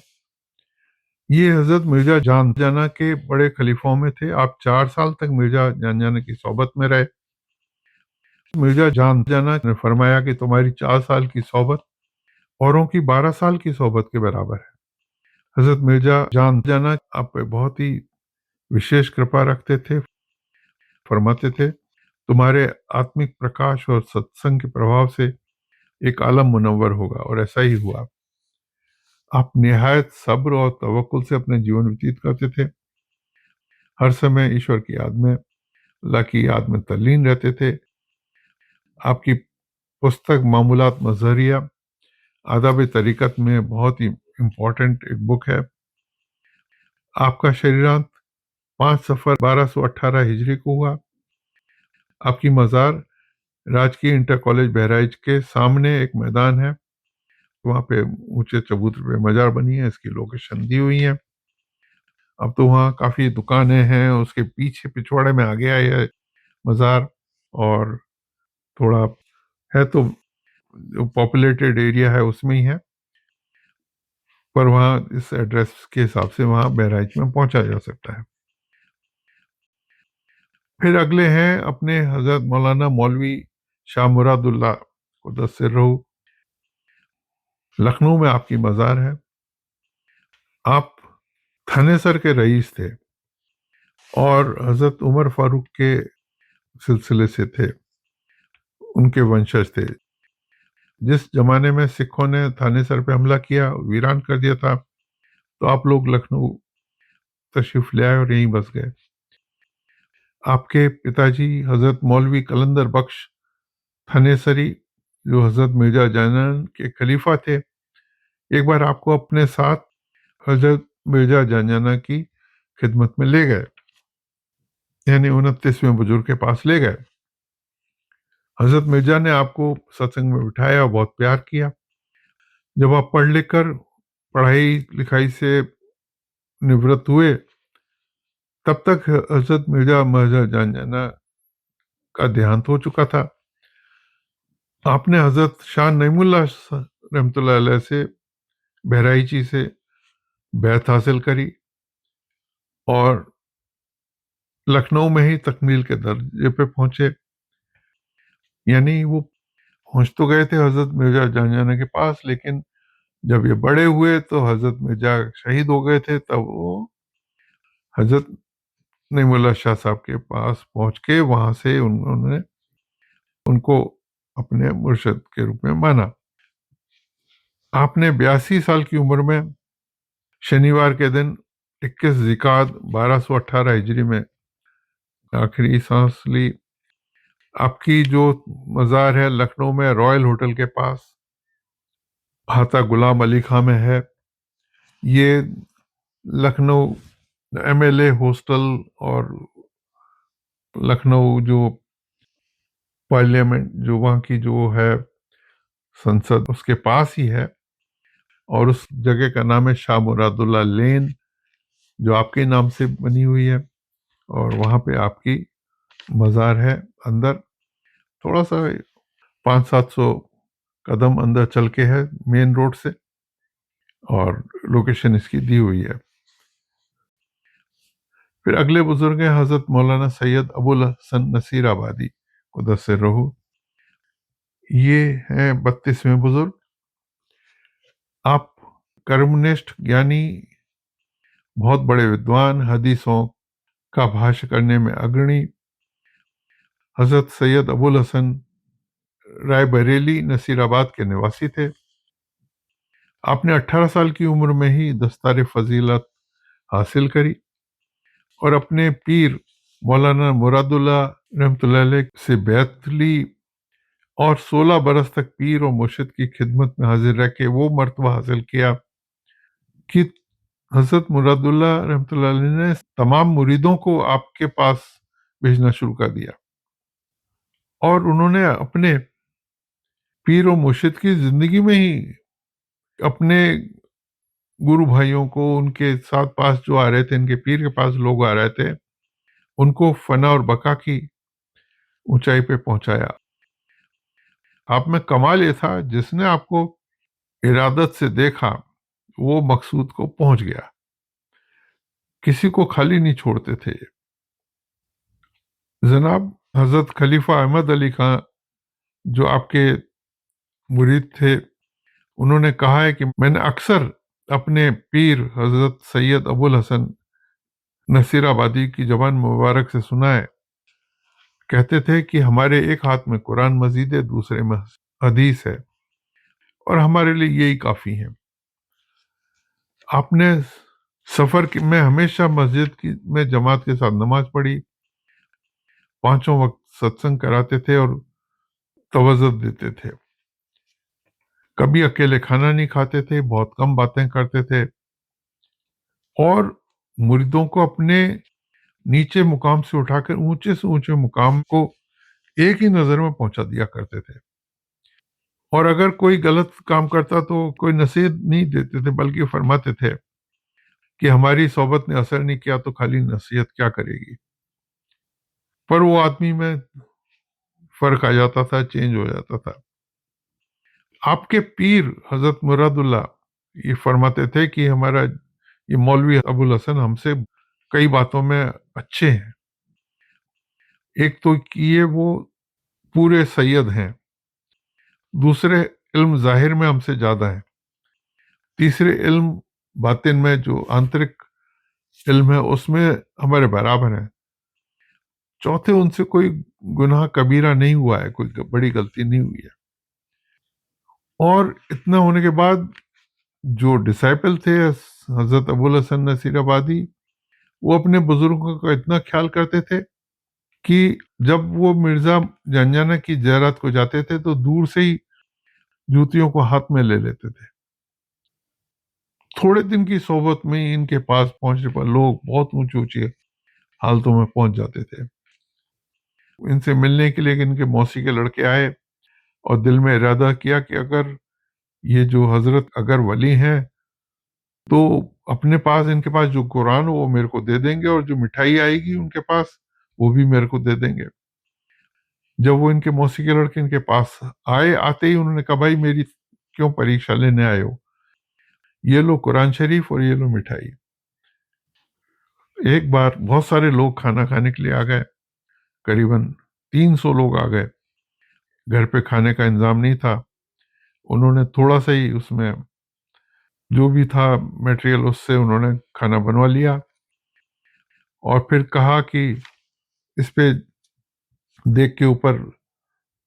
یہ حضرت مرزا جان جانا کے بڑے خلیفوں میں تھے. آپ 4 سال تک مرزا جان جانا کی صحبت میں رہے. مرزا جان جانا نے فرمایا کہ تمہاری 4 سال کی صحبت اوروں کی 12 سال کی صحبت کے برابر ہے. حضرت مرزا جان جانا آپ پہ بہت ہی وشیش کرپا رکھتے تھے. فرماتے تھے تمہارے آتمک پرکاش اور ستسنگ کے پربھاؤ سے ایک عالم منور ہوگا, اور ایسا ہی ہوا. آپ نہایت صبر اور توکل سے اپنے جیون وتیت کرتے تھے. ہر سمے ایشور کی یاد میں, اللہ کی یاد میں تلین رہتے تھے. آپ کی پستک معمولات مظہریہ آداب طریقت میں بہت ہی امپورٹنٹ ایک بک ہے. آپ کا شریرانت 5 صفر 1218 ہجری کو ہوا. آپ کی مزار راجکی انٹر کالج بہرائچ کے سامنے ایک میدان ہے, وہاں پہ اونچے چبوتر پہ مزار بنی ہے. اس کی لوکیشن دی ہوئی ہے. اب تو وہاں کافی دکانیں ہیں. اس کے پیچھے پچھواڑے میں آ گیا یہ مزار, اور تھوڑا ہے تو پاپولیٹڈ ایریا ہے اس میں ہی ہے, پر وہاں اس ایڈریس کے حساب سے وہاں بہرائچ میں پہنچا جا سکتا ہے. پھر اگلے ہیں اپنے حضرت مولانا مولوی شاہ مراد اللہ قدس سرہ. لکھنؤ میں آپ کی مزار ہے. آپ تھانے سر کے رئیس تھے اور حضرت عمر فاروق کے سلسلے سے تھے, ان کے ونشج تھے. جس زمانے میں سکھوں نے تھانے سر پہ حملہ کیا, ویران کر دیا تھا, تو آپ لوگ لکھنؤ تشریف لے آئے اور یہیں بس گئے. آپ کے پتا جی حضرت مولوی قلندر بخش تھانے سری جو حضرت مرزا جانان کے خلیفہ تھے, ایک بار آپ کو اپنے ساتھ حضرت مرزا جانجانا کی خدمت میں لے گئے, یعنی 29ویں بزرگ کے پاس لے گئے. حضرت مرزا نے آپ کو ستسنگ میں بٹھایا اور بہت پیار کیا. جب آپ پڑھ لکھ کر پڑھائی لکھائی سے نورت ہوئے تب تک حضرت مرزا مہجر جان جانا کا دیہانت ہو چکا تھا. آپ نے حضرت شاہ نعیم اللہ رحمۃ اللہ علیہ سے بہرائچی سے بیعت حاصل کری اور لکھنؤ میں ہی تکمیل کے درجے پہ پہنچے. یعنی وہ پہنچ تو گئے تھے حضرت مرزا جان جانا کے پاس، لیکن جب یہ بڑے ہوئے تو حضرت مرزا شہید ہو گئے تھے، تب وہ حضرت نعیم اللہ شاہ صاحب کے پاس پہنچ کے وہاں سے انہوں نے ان کو اپنے مرشد کے روپ میں مانا. آپ نے 82 سال کی عمر میں شنیوار کے دن 21 ذی-القعدہ 1218 ہجری میں آخری سانس لی. آپ کی جو مزار ہے لکھنؤ میں رائل ہوٹل کے پاس احاطہ غلام علی خاں میں ہے. یہ Lucknow M L A hostel اور لکھنؤ جو پارلیمنٹ جو وہاں کی جو ہے سنسد اس کے پاس ہی ہے، اور اس جگہ کا نام ہے شاہ مراد اللہ لین جو آپ کے نام سے بنی ہوئی ہے، اور وہاں پہ آپ کی مزار ہے. اندر تھوڑا سا 500-700 قدم اندر چل کے ہے مین روڈ سے، اور لوکیشن اس کی دی ہوئی ہے. پھر اگلے بزرگ ہیں حضرت مولانا سید ابو الحسن نصیر آبادی قدس سرہ. یہ ہیں 32ویں بزرگ. آپ کرمنسٹ یعنی بہت بڑے ودوان، حدیثوں کا بھاشن کرنے میں اگرنی. حضرت سید ابو الحسن رائے بریلی نصیر آباد کے نواسی تھے. آپ نے 18 سال کی عمر میں ہی دستار فضیلت حاصل کری اور اپنے پیر مولانا مراد اللہ رحمۃ اللہ علیہ سے بیعت لی، اور 16 برس تک پیر اور مرشد کی خدمت میں حاضر رہ کے وہ مرتبہ حاصل کیا کہ حضرت مراد اللہ رحمۃ اللہ علیہ نے تمام مریدوں کو آپ کے پاس بھیجنا شروع کر دیا، اور انہوں نے اپنے پیر و مرشد کی زندگی میں ہی اپنے گرو بھائیوں کو، ان کے ساتھ پاس جو آ رہے تھے، ان کے پیر کے پاس لوگ آ رہے تھے، ان کو فنا اور بقا کی اونچائی پہ پہنچایا. آپ میں کمال یہ تھا جس نے آپ کو ارادت سے دیکھا وہ مقصود کو پہنچ گیا، کسی کو خالی نہیں چھوڑتے تھے. جناب حضرت خلیفہ احمد علی خان جو آپ کے مرید تھے، انہوں نے کہا ہے کہ میں نے اکثر اپنے پیر حضرت سید ابو الحسن نصیر آبادی کی زبان مبارک سے سنا ہے، کہتے تھے کہ ہمارے ایک ہاتھ میں قرآن مجید ہے، دوسرے میں حدیث ہے، اور ہمارے لیے یہی کافی ہے. آپ نے سفر میں ہمیشہ مسجد میں جماعت کے ساتھ نماز پڑھی، 5 وقت ستسنگ کراتے تھے اور توجہ دیتے تھے. کبھی اکیلے کھانا نہیں کھاتے تھے، بہت کم باتیں کرتے تھے، اور مریدوں کو اپنے نیچے مقام سے اٹھا کر اونچے سے اونچے مقام کو ایک ہی نظر میں پہنچا دیا کرتے تھے. اور اگر کوئی غلط کام کرتا تو کوئی نصیحت نہیں دیتے تھے، بلکہ فرماتے تھے کہ ہماری صحبت نے اثر نہیں کیا تو خالی نصیحت کیا کرے گی. پر وہ آدمی میں فرق آ جاتا تھا، چینج ہو جاتا تھا. آپ کے پیر حضرت مراد اللہ یہ فرماتے تھے کہ ہمارا یہ مولوی ابو الحسن ہم سے کئی باتوں میں اچھے ہیں. ایک تو یہ وہ پورے سید ہیں، دوسرے علم ظاہر میں ہم سے زیادہ ہے، تیسرے علم باطن میں جو آنترک علم ہے اس میں ہمارے برابر ہیں، چوتھے ان سے کوئی گناہ کبیرہ نہیں ہوا ہے، کوئی بڑی غلطی نہیں ہوئی ہے. اور اتنا ہونے کے بعد جو ڈسائپل تھے حضرت ابو الحسن نصیر آبادی، وہ اپنے بزرگوں کا اتنا خیال کرتے تھے کہ جب وہ مرزا جنجانہ کی زیارت کو جاتے تھے تو دور سے ہی جوتیوں کو ہاتھ میں لے لیتے تھے. تھوڑے دن کی صحبت میں ان کے پاس پہنچنے پر لوگ بہت اونچے اونچے حالتوں میں پہنچ جاتے تھے. ان سے ملنے کے لیے ان کے موسی کے لڑکے آئے اور دل میں ارادہ کیا کہ اگر یہ جو حضرت اگر ولی ہیں تو اپنے پاس ان کے پاس جو قرآن ہو وہ میرے کو دے دیں گے، اور جو مٹھائی آئے گی ان کے پاس وہ بھی میرے کو دے دیں گے. جب وہ ان کے موسی کے لڑکے ان کے پاس آئے، آتے ہی انہوں نے کہا بھائی میری کیوں پریشا لینے آئے ہو، یہ لو قرآن شریف اور یہ لو مٹھائی. ایک بار بہت سارے لوگ کھانا کھانے کے لیے آ گئے، قریباً 300 لوگ آ گئے. گھر پہ کھانے کا انتظام نہیں تھا. انہوں نے تھوڑا سا ہی اس میں جو بھی تھا میٹیریل اس سے انہوں نے کھانا بنوا لیا، اور پھر کہا کہ اس پہ دیکھ کے اوپر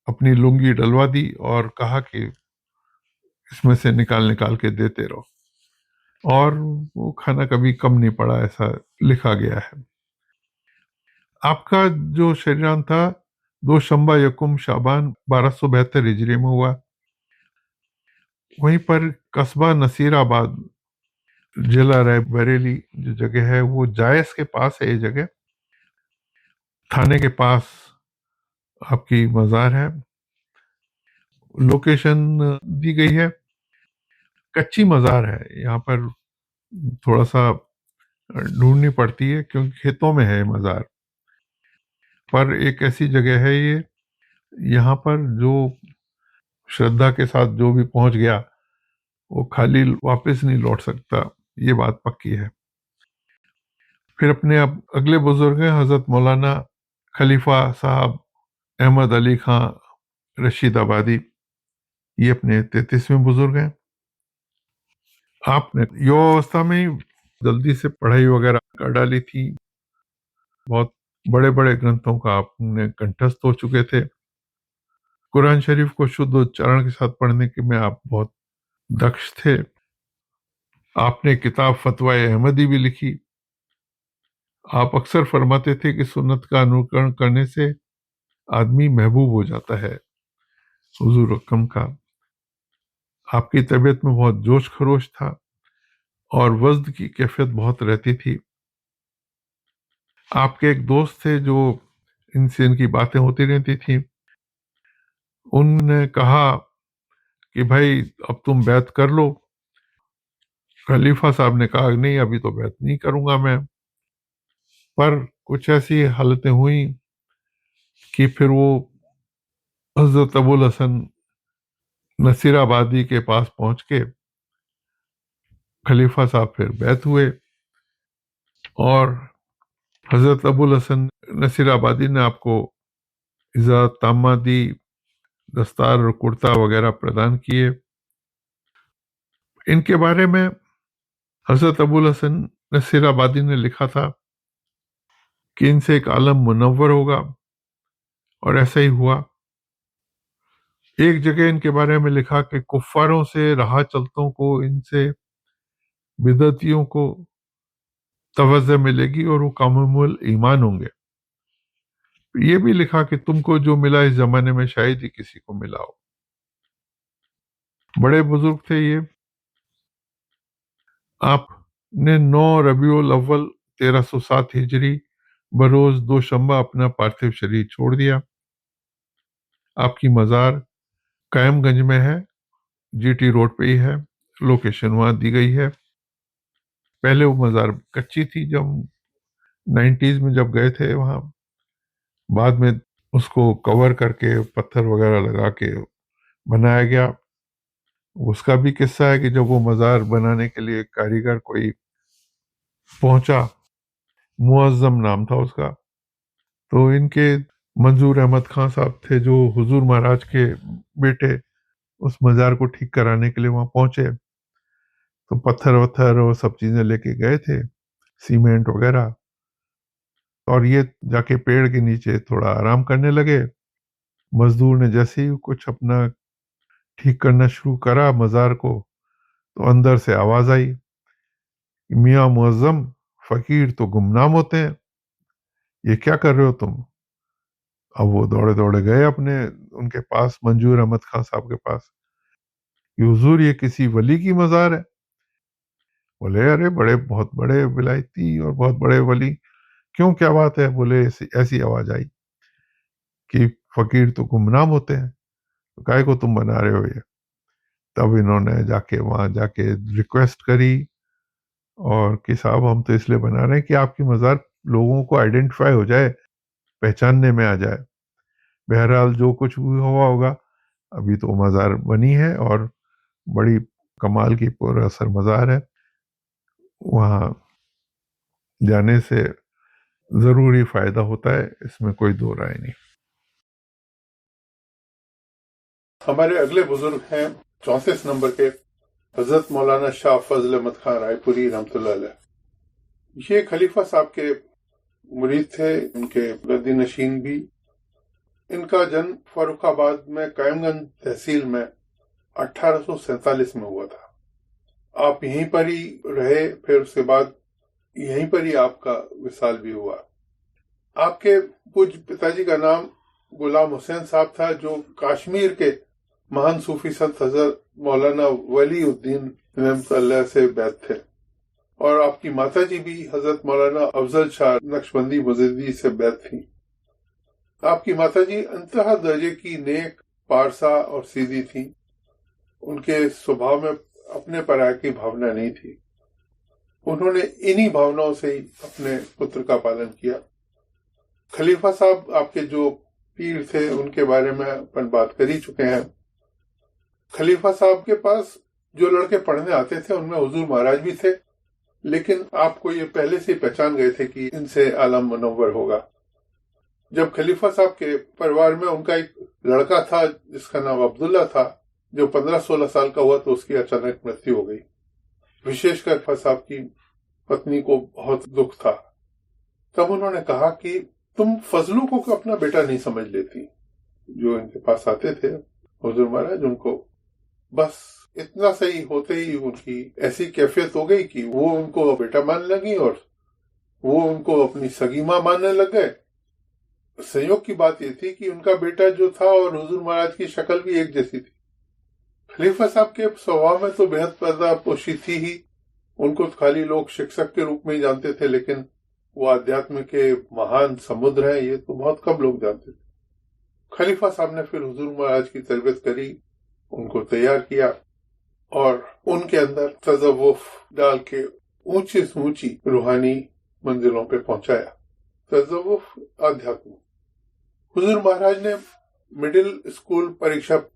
اپنی لنگی ڈلوا دی اور کہا کہ اس میں سے نکال نکال کے دیتے رہو. اور وہ کھانا کبھی کم نہیں پڑا، ایسا لکھا گیا ہے. آپ کا جو شریان تھا 2 شنبہ یکم شعبان 1272 ہجری میں ہوا. وہیں پر قصبہ نصیر آباد ضلع رائے بریلی جو جگہ ہے وہ جائز کے پاس ہے. یہ جگہ تھانے کے پاس آپ کی مزار ہے. لوکیشن دی گئی ہے، کچی مزار ہے. یہاں پر تھوڑا سا ڈھونڈنی پڑتی ہے کیونکہ کھیتوں میں ہے مزار. پر ایک ایسی جگہ ہے یہ، یہاں پر جو شردھا کے ساتھ جو بھی پہنچ گیا وہ خالی واپس نہیں لوٹ سکتا، یہ بات پکی ہے. پھر اپنے اب اگلے بزرگ ہیں حضرت مولانا خلیفہ صاحب احمد علی خان رشید آبادی. یہ اپنے 33ویں بزرگ ہیں. آپ نے یووا اوستھا میں جلدی سے پڑھائی وغیرہ کر ڈالی تھی. بہت بڑے بڑے گرنتھوں کا آپ نے کنٹھستھ ہو چکے تھے. قرآن شریف کو شدھ اچارن کے ساتھ پڑھنے کے میں آپ بہت دکش تھے. آپ نے کتاب فتوی احمدی بھی لکھی. آپ اکثر فرماتے تھے کہ سنت کا انوکرن کرنے سے آدمی محبوب ہو جاتا ہے حضور اکرم کا. آپ کی طبیعت میں بہت جوش خروش تھا اور وزن کی کیفیت بہت رہتی تھی. آپ کے ایک دوست تھے جو ان سے ان کی باتیں ہوتی رہتی تھیں. ان نے کہا کہ بھائی اب تم بیعت کر لو. خلیفہ صاحب نے کہا نہیں ابھی تو بیعت نہیں کروں گا میں. پر کچھ ایسی حالتیں ہوئیں کہ پھر وہ حضرت ابوالحسن نصیر آبادی کے پاس پہنچ کے خلیفہ صاحب پھر بیعت ہوئے، اور حضرت ابوالحسن نصیر آبادی نے آپ کو اجازت تامہ دی، دستار اور کرتا وغیرہ پردان کیے. ان کے بارے میں حضرت ابوالحسن نصیر آبادی نے لکھا تھا کہ ان سے ایک عالم منور ہوگا، اور ایسا ہی ہوا. ایک جگہ ان کے بارے میں لکھا کہ کفاروں سے رہا چلتوں کو، ان سے بدعتیوں کو توجہ ملے گی اور وہ کامل ایمان ہوں گے. یہ بھی لکھا کہ تم کو جو ملا اس زمانے میں شاید ہی کسی کو ملا ہو. بڑے بزرگ تھے یہ. آپ نے 9 ربیع الاول 1307 ہجری بروز 2 شنبہ اپنا پارتھو شریر چھوڑ دیا. آپ کی مزار قائم گنج میں ہے، جی ٹی روڈ پہ ہی ہے. لوکیشن وہاں دی گئی ہے. پہلے وہ مزار کچی تھی جب 90s میں جب گئے تھے وہاں. بعد میں اس کو کور کر کے پتھر وغیرہ لگا کے بنایا گیا. اس کا بھی قصہ ہے کہ جب وہ مزار بنانے کے لیے کاریگر کوئی پہنچا، معظم نام تھا اس کا، تو ان کے منظور احمد خان صاحب تھے جو حضور مہاراج کے بیٹے، اس مزار کو ٹھیک کرانے کے لیے وہاں پہنچے. تو پتھر وتھر وہ سب چیزیں لے کے گئے تھے، سیمنٹ وغیرہ، اور یہ جا کے پیڑ کے نیچے تھوڑا آرام کرنے لگے. مزدور نے جیسے ہی کچھ اپنا ٹھیک کرنا شروع کرا مزار کو، تو اندر سے آواز آئی، میاں معظم فقیر تو گمنام ہوتے ہیں، یہ کیا کر رہے ہو تم؟ اب وہ دوڑے دوڑے گئے اپنے ان کے پاس، منظور احمد خان صاحب کے پاس، کہ حضور یہ کسی ولی کی مزار ہے. بولے ارے بڑے بہت بڑے ولایتی اور بہت بڑے ولی، کیوں کیا بات ہے؟ بولے ایسی آواز آئی کہ فقیر تو گمنام ہوتے ہیں، تو کائے کو تم بنا رہے ہو یہ؟ تب انہوں نے جا کے وہاں جا کے ریکویسٹ کری، اور کہ صاحب ہم تو اس لیے بنا رہے ہیں کہ آپ کی مزار لوگوں کو آئیڈینٹیفائی ہو جائے، پہچاننے میں آ جائے. بہرحال جو کچھ بھی ہوا ہوگا، ابھی تو مزار بنی ہے اور بڑی کمال کی پر اثر مزار ہے، وہاں جانے سے ضروری فائدہ ہوتا ہے، اس میں کوئی دو رائے نہیں۔ ہمارے اگلے بزرگ ہیں 34 نمبر کے حضرت مولانا شاہ فضل احمد خان رائے پوری رحمۃ اللہ علیہ۔ یہ خلیفہ صاحب کے مرید تھے، ان کے گدی نشین بھی۔ ان کا جنم فاروق آباد میں قائم گنج تحصیل میں 1847 میں ہوا تھا۔ آپ یہیں پر ہی رہے، پھر اس کے بعد یہیں پر ہی آپ کا وصال بھی ہوا۔ آپ کے پوج پتا جی کا نام غلام حسین صاحب تھا، جو کشمیر کے مہان صوفی سنت حضرت مولانا ولی الدین رحمۃ اللہ سے بیعت تھے، اور آپ کی ماتا جی بھی حضرت مولانا افضل شاہ نقشبندی مزیدی سے بیعت تھی۔ آپ کی ماتا جی انتہا درجے کی نیک، پارسا اور سیدھی تھی۔ ان کے سبھاؤ میں اپنے پرائے کی بھاونا نہیں تھی۔ انہوں نے انہی بھاوناؤں سے ہی اپنے پتر کا پالن کیا۔ خلیفہ صاحب آپ کے جو پیر تھے ان کے بارے میں اپن بات کر ہی چکے ہیں۔ خلیفہ صاحب کے پاس جو لڑکے پڑھنے آتے تھے ان میں حضور مہاراج بھی تھے، لیکن آپ کو یہ پہلے سے ہی پہچان گئے تھے کہ ان سے عالم منور ہوگا۔ جب خلیفہ صاحب کے پریوار میں ان کا ایک لڑکا تھا جس کا نام عبداللہ تھا، جو 15-16 سال کا ہوا تو اس کی اچانک مرتیو ہو گئی۔ وشیش کر خلیفہ صاحب کی پتنی کو بہت دکھ تھا۔ تب انہوں نے کہا کہ تم فضلوں کو اپنا بیٹا نہیں سمجھ لیتی۔ جو ان کے پاس آتے تھے حضور مہاراج، ان کو بس اتنا صحیح ہوتے ہی ان کی ایسی کیفیت ہو گئی کہ وہ ان کو بیٹا ماننے لگی اور وہ ان کو اپنی سگی ماں ماننے لگ گئے۔ سنیوگ کی بات یہ تھی کہ ان کا بیٹا جو تھا اور حضور مہاراج کی شکل بھی ایک جیسی تھی۔ خلیفہ صاحب کے سوبھاؤ میں تو بےحد پردہ پوشی تھی ہی، ان کو خالی لوگ شکشک کے روپ میں ہی جانتے تھے، لیکن وہ آدھیاتم کے مہان سمندر ہیں یہ تو بہت کم لوگ جانتے تھے۔ خلیفہ صاحب نے پھر حضور مہاراج کی تربیت کری، ان کو تیار کیا اور ان کے اندر تصوف ڈال کے اونچی سے اونچی روحانی منزلوں پہ پہنچایا۔ تصوف آدھیاتم۔ حضور مہاراج نے مڈل اسکول پریکشا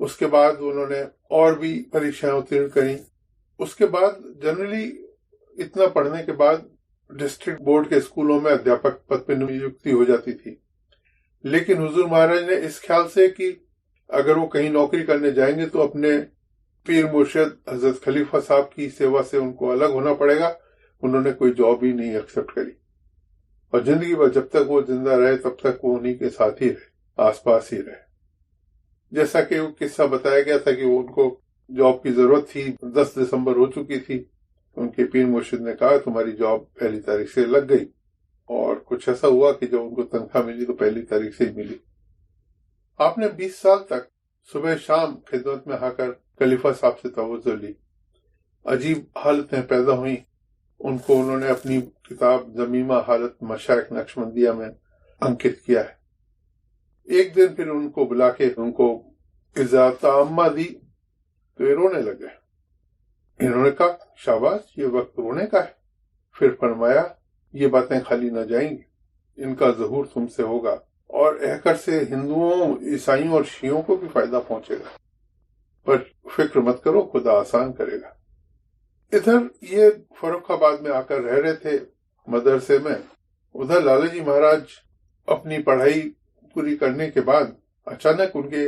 اس کے بعد انہوں نے اور بھی پریکشائیں اتیرن کریں۔ اس کے بعد جنرلی اتنا پڑھنے کے بعد ڈسٹرکٹ بورڈ کے اسکولوں میں ادھیاپک پد پہ نیوکتی ہو جاتی تھی، لیکن حضور مہاراج نے اس خیال سے کہ اگر وہ کہیں نوکری کرنے جائیں گے تو اپنے پیر مرشد حضرت خلیفہ صاحب کی سیوا سے ان کو الگ ہونا پڑے گا، انہوں نے کوئی جاب ہی نہیں ایکسپٹ کری، اور زندگی بھر جب تک وہ زندہ رہے تب تک وہ انہی کے ساتھ ہی رہے، آس پاس ہی رہے۔ جیسا کہ وہ قصہ بتایا گیا تھا کہ وہ ان کو جاب کی ضرورت تھی، 10 دسمبر ہو چکی تھی، ان کے پیر مرشد نے کہا تمہاری جاب 1 تاریخ سے لگ گئی، اور کچھ ایسا ہوا کہ جب ان کو تنخواہ ملی تو 1 تاریخ سے ہی ملی۔ آپ نے 20 سال تک صبح شام خدمت میں آ کر خلیفہ صاحب سے توجہ لی۔ عجیب حالتیں پیدا ہوئیں، ان کو انہوں نے اپنی کتاب ضمیمہ حالت مشائخ نقشبندیہ میں انکت کیا ہے۔ ایک دن پھر ان کو بلا کے ان کو اجازت عامہ دی تو یہ رونے لگے۔ انہوں نے کہا شاباش، یہ وقت رونے کا ہے۔ پھر فرمایا یہ باتیں خالی نہ جائیں گی، ان کا ظہور تم سے ہوگا اور احکر سے ہندوؤں، عیسائیوں اور شیعوں کو بھی فائدہ پہنچے گا، پر فکر مت کرو، خدا آسان کرے گا۔ ادھر یہ فاروق آباد میں آ کر رہ رہے تھے مدرسے میں، ادھر لالا جی مہاراج اپنی پڑھائی پوری کرنے کے بعد اچانک ان کے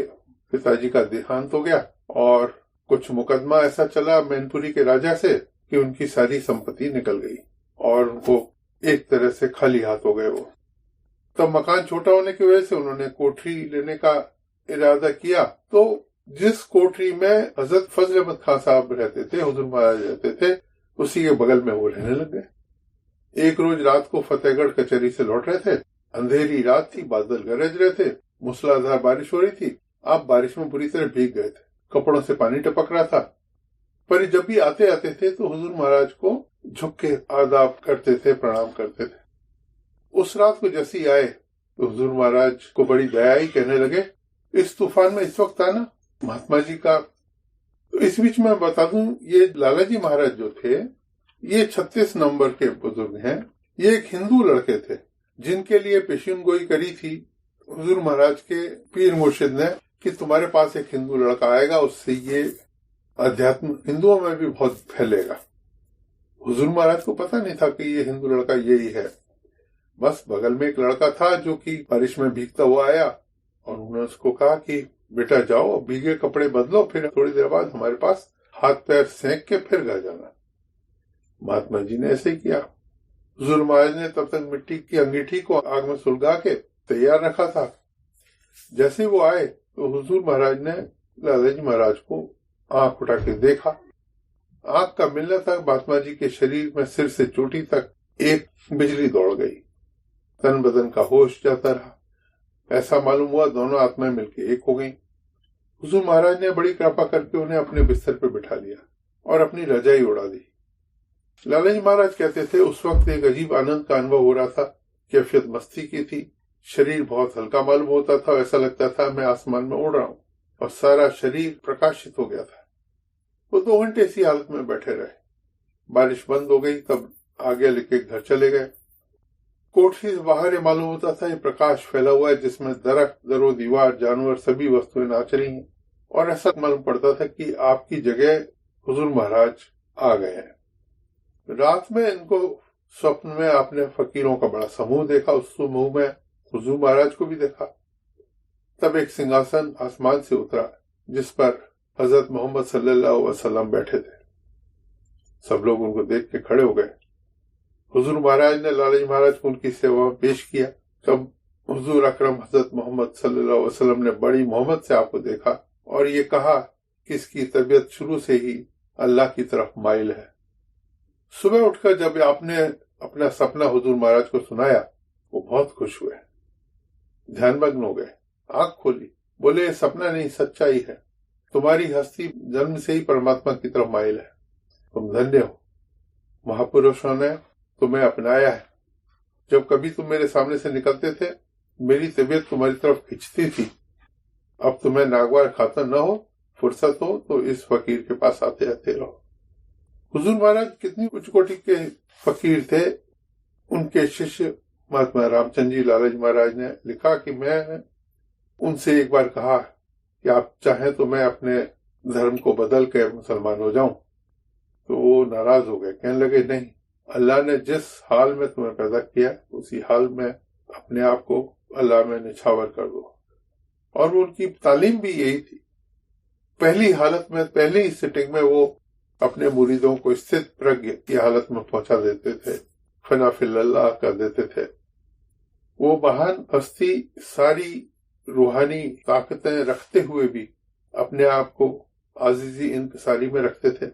پتا جی کا دیہانت ہو گیا، اور کچھ مقدمہ ایسا چلا مین پوری کے راجا سے کہ ان کی ساری سمپتی نکل گئی اور ان کو ایک طرح سے خالی ہاتھ ہو گئے۔ وہ تب مکان چھوٹا ہونے کی وجہ سے انہوں نے کوٹری لینے کا ارادہ کیا، تو جس کوٹری میں حضرت فضل احمد خان صاحب رہتے تھے، حضور مہاراج رہتے تھے، اسی کے بغل میں وہ رہنے لگ گئے۔ ایک روز رات کو فتح گڑھ کچہری سے لوٹ رہے تھے، اندھیری رات تھی، بادل گرج رہے تھے، موسلادھار بارش ہو رہی تھی۔ آپ بارش میں بری طرح بھیگ گئے تھے، کپڑوں سے پانی ٹپک رہا تھا، پر جب بھی آتے تھے تو حضور مہاراج کو جھک کے آداب کرتے تھے، پرنام کرتے تھے۔ اس رات کو جیسے ہی آئے تو حضور مہاراج کو بڑی دیا آئی، کہنے لگے اس طوفان میں اس وقت آنا مہاتما جی کا۔ تو اس بیچ میں بتا دوں، یہ لالا جی مہاراج جو تھے یہ 36 نمبر کے بزرگ ہیں۔ یہ ایک ہندو لڑکے تھے جن کے لیے پیشین گوئی کری تھی حضور مہاراج کے پیر مرشد نے کہ تمہارے پاس ایک ہندو لڑکا آئے گا، اس سے یہ ادھیاتم ہندوؤں میں بھی بہت پھیلے گا۔ حضور مہاراج کو پتہ نہیں تھا کہ یہ ہندو لڑکا یہی ہے، بس بغل میں ایک لڑکا تھا جو کہ بارش میں بھیگتا ہوا آیا، اور انہوں نے اس کو کہا کہ بیٹا جاؤ بھیگے کپڑے بدلو، پھر تھوڑی دیر بعد ہمارے پاس ہاتھ پیر سینک کے پھر گھر جانا۔ مہاتما جی نے ایسے ہی کیا۔ حضور مہاراج نے تب تک مٹی کی انگیٹھی کو آگ میں سلگا کے تیار رکھا تھا۔ جیسے وہ آئے تو حضور مہاراج نے لالا جی مہاراج کو آنکھ اٹھا کے دیکھا۔ آنکھ کا ملنا تک مہاتما جی کے شریر میں سر سے چوٹی تک ایک بجلی دوڑ گئی، تن بدن کا ہوش جاتا رہا۔ ایسا معلوم ہوا دونوں آتمائیں مل کے ایک ہو گئیں۔ حضور مہاراج نے بڑی کرپا کر کے انہیں اپنے بستر پہ بٹھا لیا اور اپنی رجائی اڑا دی۔ لالا جی مہاراج کہتے تھے اس وقت ایک عجیب آنند کا انبھو ہو رہا تھا، کیفیت مستی کی تھی، شریر بہت ہلکا معلوم ہوتا تھا، ایسا لگتا تھا میں آسمان میں اڑ رہا ہوں، اور سارا شریر پرکاشت ہو گیا تھا۔ وہ 2 گھنٹے اسی حالت میں بیٹھے رہے۔ بارش بند ہو گئی، تب آگے لے کے گھر چلے گئے۔ کوٹھی سے باہر یہ معلوم ہوتا تھا یہ پرکاش پھیلا ہوا ہے، جس میں درخت، در و دیوار، جانور، سبھی وستویں ناچ رہی ہیں، اور ایسا معلوم پڑتا تھا کہ آپ کی جگہ حضور مہاراج آ گئے ہیں۔ رات میں ان کو سپن میں آپ نے فقیروں کا بڑا سموہ دیکھا، اس سموہ میں حضور مہاراج کو بھی دیکھا۔ تب ایک سنگھاسن آسمان سے اترا جس پر حضرت محمد صلی اللہ علیہ وسلم بیٹھے تھے۔ سب لوگ ان کو دیکھ کے کھڑے ہو گئے۔ حضور مہاراج نے لالا جی مہاراج کو ان کی سیوا میں پیش کیا۔ تب حضور اکرم حضرت محمد صلی اللہ علیہ وسلم نے بڑی محبت سے آپ کو دیکھا اور یہ کہا کہ اس کی طبیعت شروع سے ہی اللہ کی طرف مائل ہے۔ صبح اٹھ کر جب آپ نے اپنا سپنا حضور مہاراج کو سنایا، وہ بہت خوش ہوئے، دھیان مگن ہو گئے، آنکھ کھولی، بولے یہ سپنا نہیں سچائی ہے، تمہاری ہستی جنم سے ہی پرماتما کی طرف مائل ہے، تم دھنیہ ہو، مہاپروشوں نے تمہیں اپنایا ہے۔ جب کبھی تم میرے سامنے سے نکلتے تھے میری طبیعت تمہاری طرف کھنچتی تھی، اب تمہیں ناگوار خاطر نہ ہو، فرصت ہو تو اس فقیر کے پاس آتے آتے رہو۔ حضور مہاراج کتنی اچ کوٹی کے فقیر تھے۔ ان کے ششیہ مہاتما رام چند جی لالا جی مہاراج نے لکھا کہ میں ان سے ایک بار کہا کہ آپ چاہیں تو میں اپنے دھرم کو بدل کے مسلمان ہو جاؤں، تو وہ ناراض ہو گئے، کہنے لگے نہیں، اللہ نے جس حال میں تمہیں پیدا کیا اسی حال میں اپنے آپ کو اللہ میں نچھاور کر دو۔ اور وہ ان کی تعلیم بھی یہی تھی۔ پہلی حالت میں، پہلی سٹنگ میں وہ اپنے مریدوں کو استھت پرگیہ کی حالت میں پہنچا دیتے تھے، فنا فی اللہ کر دیتے تھے۔ وہ مہان ہستی ساری روحانی طاقتیں رکھتے ہوئے بھی اپنے آپ کو عاجزی انکساری میں رکھتے تھے۔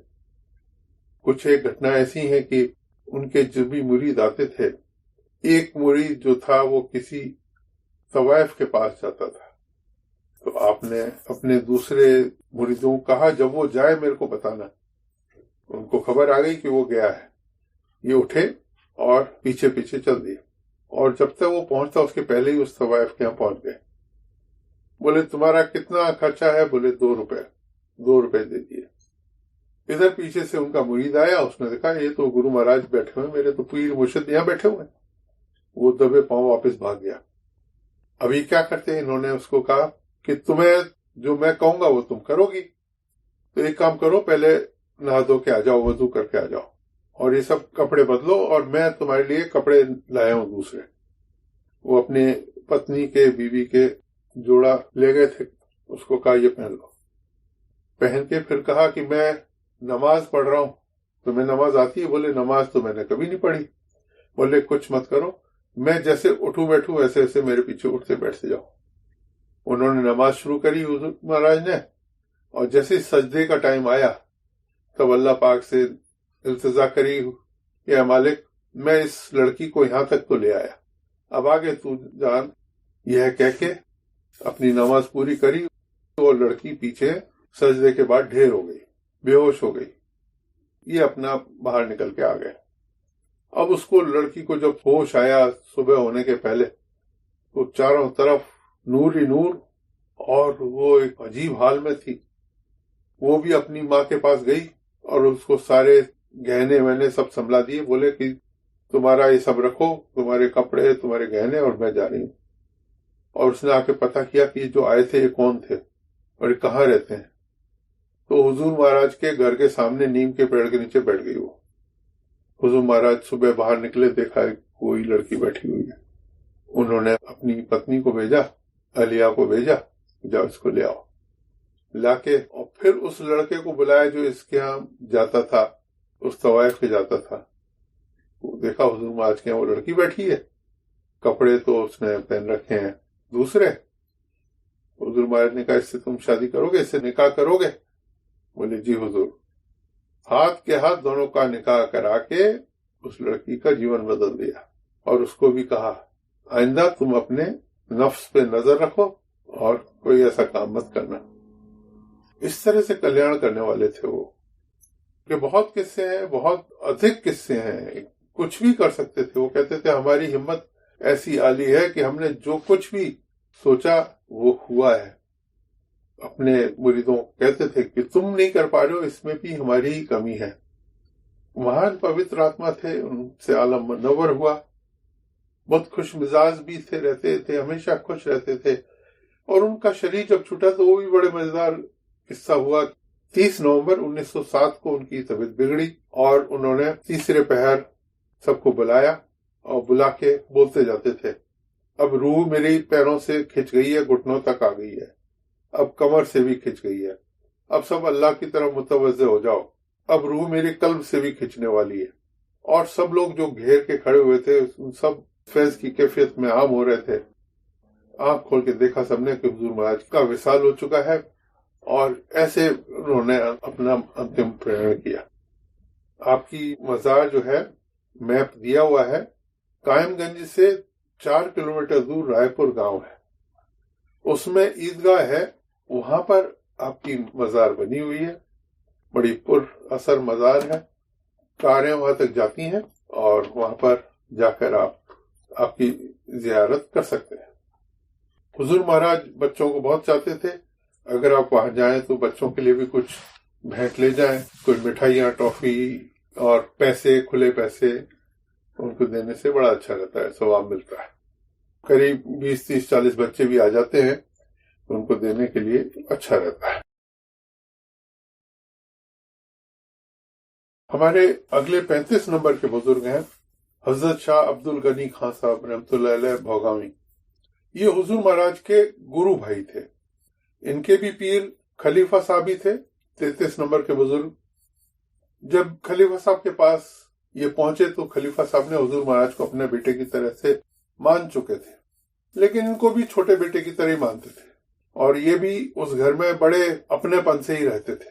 کچھ ایک گھٹنا ایسی ہے کہ ان کے جو بھی مرید آتے تھے، ایک مرید جو تھا وہ کسی طوائف کے پاس جاتا تھا، تو آپ نے اپنے دوسرے مریدوں کو کہا جب وہ جائے میرے کو بتانا۔ ان کو خبر آ گئی کہ وہ گیا ہے، یہ اٹھے اور پیچھے پیچھے چل دیے، اور جب تک وہ پہنچتا اس کے پہلے ہی اس طوائف کے یہاں پہنچ گئے۔ بولے تمہارا کتنا خرچہ ہے؟ بولے 2 روپے۔ 2 روپے دے دیے۔ ادھر پیچھے سے ان کا مرید آیا، اس نے دیکھا یہ تو گرو مہاراج بیٹھے ہوئے، میرے تو پیر مرشد یہاں بیٹھے ہوئے۔ وہ دبے پاؤں واپس بھاگ گیا۔ ابھی کیا کرتے ہیں؟ انہوں نے اس کو کہا کہ تمہیں جو میں کہوں گا وہ تم کرو گی، تو ایک کام کرو، پہلے نہا دھو کے آ جاؤ، وضو کر کے آ جاؤ، اور یہ سب کپڑے بدلو، اور میں تمہارے لیے کپڑے لایا ہوں دوسرے۔ وہ اپنی پتنی کے، بیوی کے جوڑا لے گئے تھے، اس کو کہا یہ پہن لو۔ پہن کے پھر کہا کہ میں نماز پڑھ رہا ہوں، تمہیں نماز آتی ہے؟ بولے نماز تو میں نے کبھی نہیں پڑھی۔ بولے کچھ مت کرو، میں جیسے اٹھوں بیٹھوں ویسے ویسے میرے پیچھے اٹھتے بیٹھتے جاؤ۔ انہوں نے نماز شروع کری حضور مہاراج نے، اور جیسے سجدے کا ٹائم آیا تب اللہ پاک سے التجا کری، یا مالک میں اس لڑکی کو یہاں تک تو لے آیا، اب آگے تو جان۔ یہ کہہ کے اپنی نماز پوری کری، تو لڑکی پیچھے سجدے کے بعد ڈھیر ہو گئی، بے ہوش ہو گئی۔ یہ اپنا باہر نکل کے آ گئے۔ اب اس کو، لڑکی کو جب ہوش آیا صبح ہونے کے پہلے، تو چاروں طرف نور ہی نور، اور وہ ایک عجیب حال میں تھی۔ وہ بھی اپنی ماں کے پاس گئی اور اس کو سارے گہنے وہنے سب سنبھلا دیے، بولے کہ تمہارا یہ سب رکھو، تمہارے کپڑے، تمہارے گہنے، اور میں جا رہی ہوں۔ اور اس نے آ کے پتہ کیا کہ جو آئے تھے یہ کون تھے، اور یہ کہاں رہتے ہیں؟ تو حضور مہاراج کے گھر کے سامنے نیم کے پیڑ کے نیچے بیٹھ گئی وہ. حضور مہاراج صبح باہر نکلے، دیکھا کوئی لڑکی بیٹھی ہوئی ہے. انہوں نے اپنی پتنی کو بھیجا، علیہ کو بھیجا، جاؤ اس کو لے آؤ. لا کے اور پھر اس لڑکے کو بلایا جو اس کے ہاں جاتا تھا، اس طوائف کے جاتا تھا. دیکھا حضور مہاراج کے ہاں وہ لڑکی بیٹھی ہے، کپڑے تو اس نے پہن رکھے ہیں دوسرے. حضور مہاراج نے کہا اس سے تم شادی کرو گے، اس سے نکاح کرو گے؟ بولے جی حضور. ہاتھ کے ہاتھ دونوں کا نکاح کرا کے اس لڑکی کا جیون بدل دیا، اور اس کو بھی کہا آئندہ تم اپنے نفس پہ نظر رکھو اور کوئی ایسا کام مت کرنا. اس طرح سے کلیان کرنے والے تھے وہ. کہ بہت قصے ہیں، بہت ادھک قصے ہیں، کچھ بھی کر سکتے تھے. وہ کہتے تھے ہماری ہمت ایسی عالی ہے کہ ہم نے جو کچھ بھی سوچا وہ ہوا ہے. اپنے مریدوں کہتے تھے کہ تم نہیں کر پا رہے ہو، اس میں بھی ہماری ہی کمی ہے. مہان پوتر آتما تھے، ان سے عالم منور ہوا. بہت خوش مزاج بھی تھے، رہتے تھے، ہمیشہ خوش رہتے تھے. اور ان کا شریر جب چھوٹا تو وہ بھی بڑے مزیدار قصہ ہوا. 30 نومبر 1907 کو ان کی طبیعت بگڑی اور انہوں نے تیسرے پہر سب کو بلایا اور بلا کے بولتے جاتے تھے اب روح میری پیروں سے کھنچ گئی ہے، گھٹنوں تک آ گئی ہے، اب کمر سے بھی کھنچ گئی ہے، اب سب اللہ کی طرف متوجہ ہو جاؤ، اب روح میرے قلب سے بھی کھنچنے والی ہے. اور سب لوگ جو گھیر کے کھڑے ہوئے تھے ان سب فیض کی کیفیت میں عام ہو رہے تھے. آنکھ کھول کے دیکھا سب نے کہ حضور مہاراج کا وصال ہو چکا ہے، اور ایسے انہوں نے اپنا انتم پرہن کیا. آپ کی مزار جو ہے میپ دیا ہوا ہے، قائم گنج سے 4 کلومیٹر دور رائے پور گاؤں ہے، اس میں عیدگاہ ہے، وہاں پر آپ کی مزار بنی ہوئی ہے. بڑی پر اثر مزار ہے، کاریں وہاں تک جاتی ہیں اور وہاں پر جا کر آپ کی زیارت کر سکتے ہیں. حضور مہاراج بچوں کو بہت چاہتے تھے. اگر آپ وہاں جائیں تو بچوں کے لیے بھی کچھ بھیٹ لے جائیں، کوئی مٹھائیاں، ٹافی اور پیسے، کھلے پیسے ان کو دینے سے بڑا اچھا رہتا ہے، ثواب ملتا ہے. قریب 20، 30، 40 بچے بھی آ جاتے ہیں، ان کو دینے کے لیے اچھا رہتا ہے. ہمارے اگلے 35 نمبر کے بزرگ ہیں حضرت شاہ عبد الغنی خان صاحب رحمۃ اللہ علیہ بھوگاوی. یہ حضور مہاراج کے گرو بھائی تھے. ان کے بھی پیر خلیفہ صاحب ہی تھے، 33 نمبر کے بزرگ. جب خلیفہ صاحب کے پاس یہ پہنچے تو خلیفہ صاحب نے حضور مہاراج کو اپنے بیٹے کی طرح سے مان چکے تھے، لیکن ان کو بھی چھوٹے بیٹے کی طرح ہی مانتے تھے. اور یہ بھی اس گھر میں بڑے اپنے پن سے ہی رہتے تھے،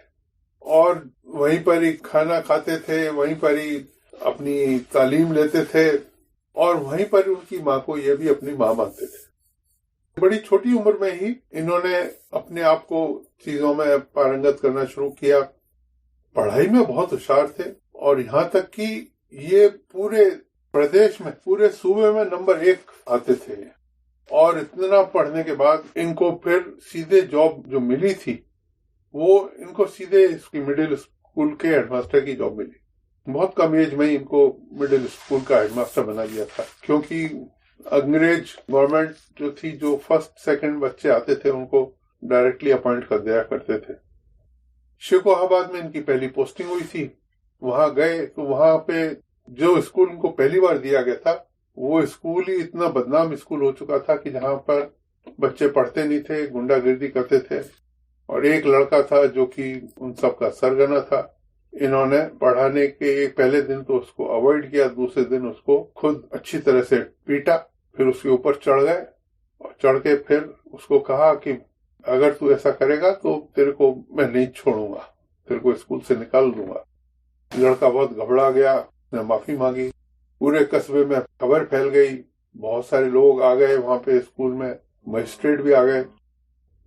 اور وہیں پر ہی کھانا کھاتے تھے، وہیں پر ہی اپنی تعلیم لیتے تھے، اور وہیں پر ان کی ماں کو یہ بھی اپنی ماں مانتے تھے. بڑی چھوٹی عمر میں ہی انہوں نے اپنے آپ کو چیزوں میں پارنگت کرنا شروع کیا. پڑھائی میں بہت ہوشیار تھے، اور یہاں تک کہ یہ پورے پردیش میں، پورے صوبے میں نمبر 1 آتے تھے. اور اتنا پڑھنے کے بعد ان کو پھر سیدھے جاب جو ملی تھی وہ ان کو سیدھے اس کی مڈل اسکول کے ہیڈ ماسٹر کی جاب ملی. بہت کم ایج میں ان کو مڈل اسکول کا ہیڈ ماسٹر بنا دیا تھا، کیونکہ انگریز گورنمنٹ جو تھی، جو فرسٹ سیکنڈ بچے آتے تھے ان کو ڈائریکٹلی اپوائنٹ کر دیا کرتے تھے. شیخو آباد میں ان کی پہلی پوسٹنگ ہوئی تھی. وہاں گئے تو وہاں پہ جو اسکول ان کو پہلی بار دیا گیا تھا وہ اسکول ہی اتنا بدنام اسکول ہو چکا تھا کہ جہاں پر بچے پڑھتے نہیں تھے، گنڈا گردی کرتے تھے. اور ایک لڑکا تھا جو کہ ان سب کا سرگنا تھا. انہوں نے پڑھانے کے ایک پہلے دن تو اس کو اوائڈ کیا، دوسرے دن اس کو خود اچھی طرح سے پیٹا، پھر اس کے اوپر چڑھ گئے اور چڑھ کے پھر اس کو کہا کہ اگر تو ایسا کرے گا تو تیرے کو میں نہیں چھوڑوں گا، تیرے کو اسکول سے نکال دوں گا. لڑکا بہت گھبرا گیا، اس نے معافی مانگی. پورے قصبے میں خبر پھیل گئی، بہت سارے لوگ آ گئے وہاں پہ اسکول میں، مجسٹریٹ بھی آ گئے.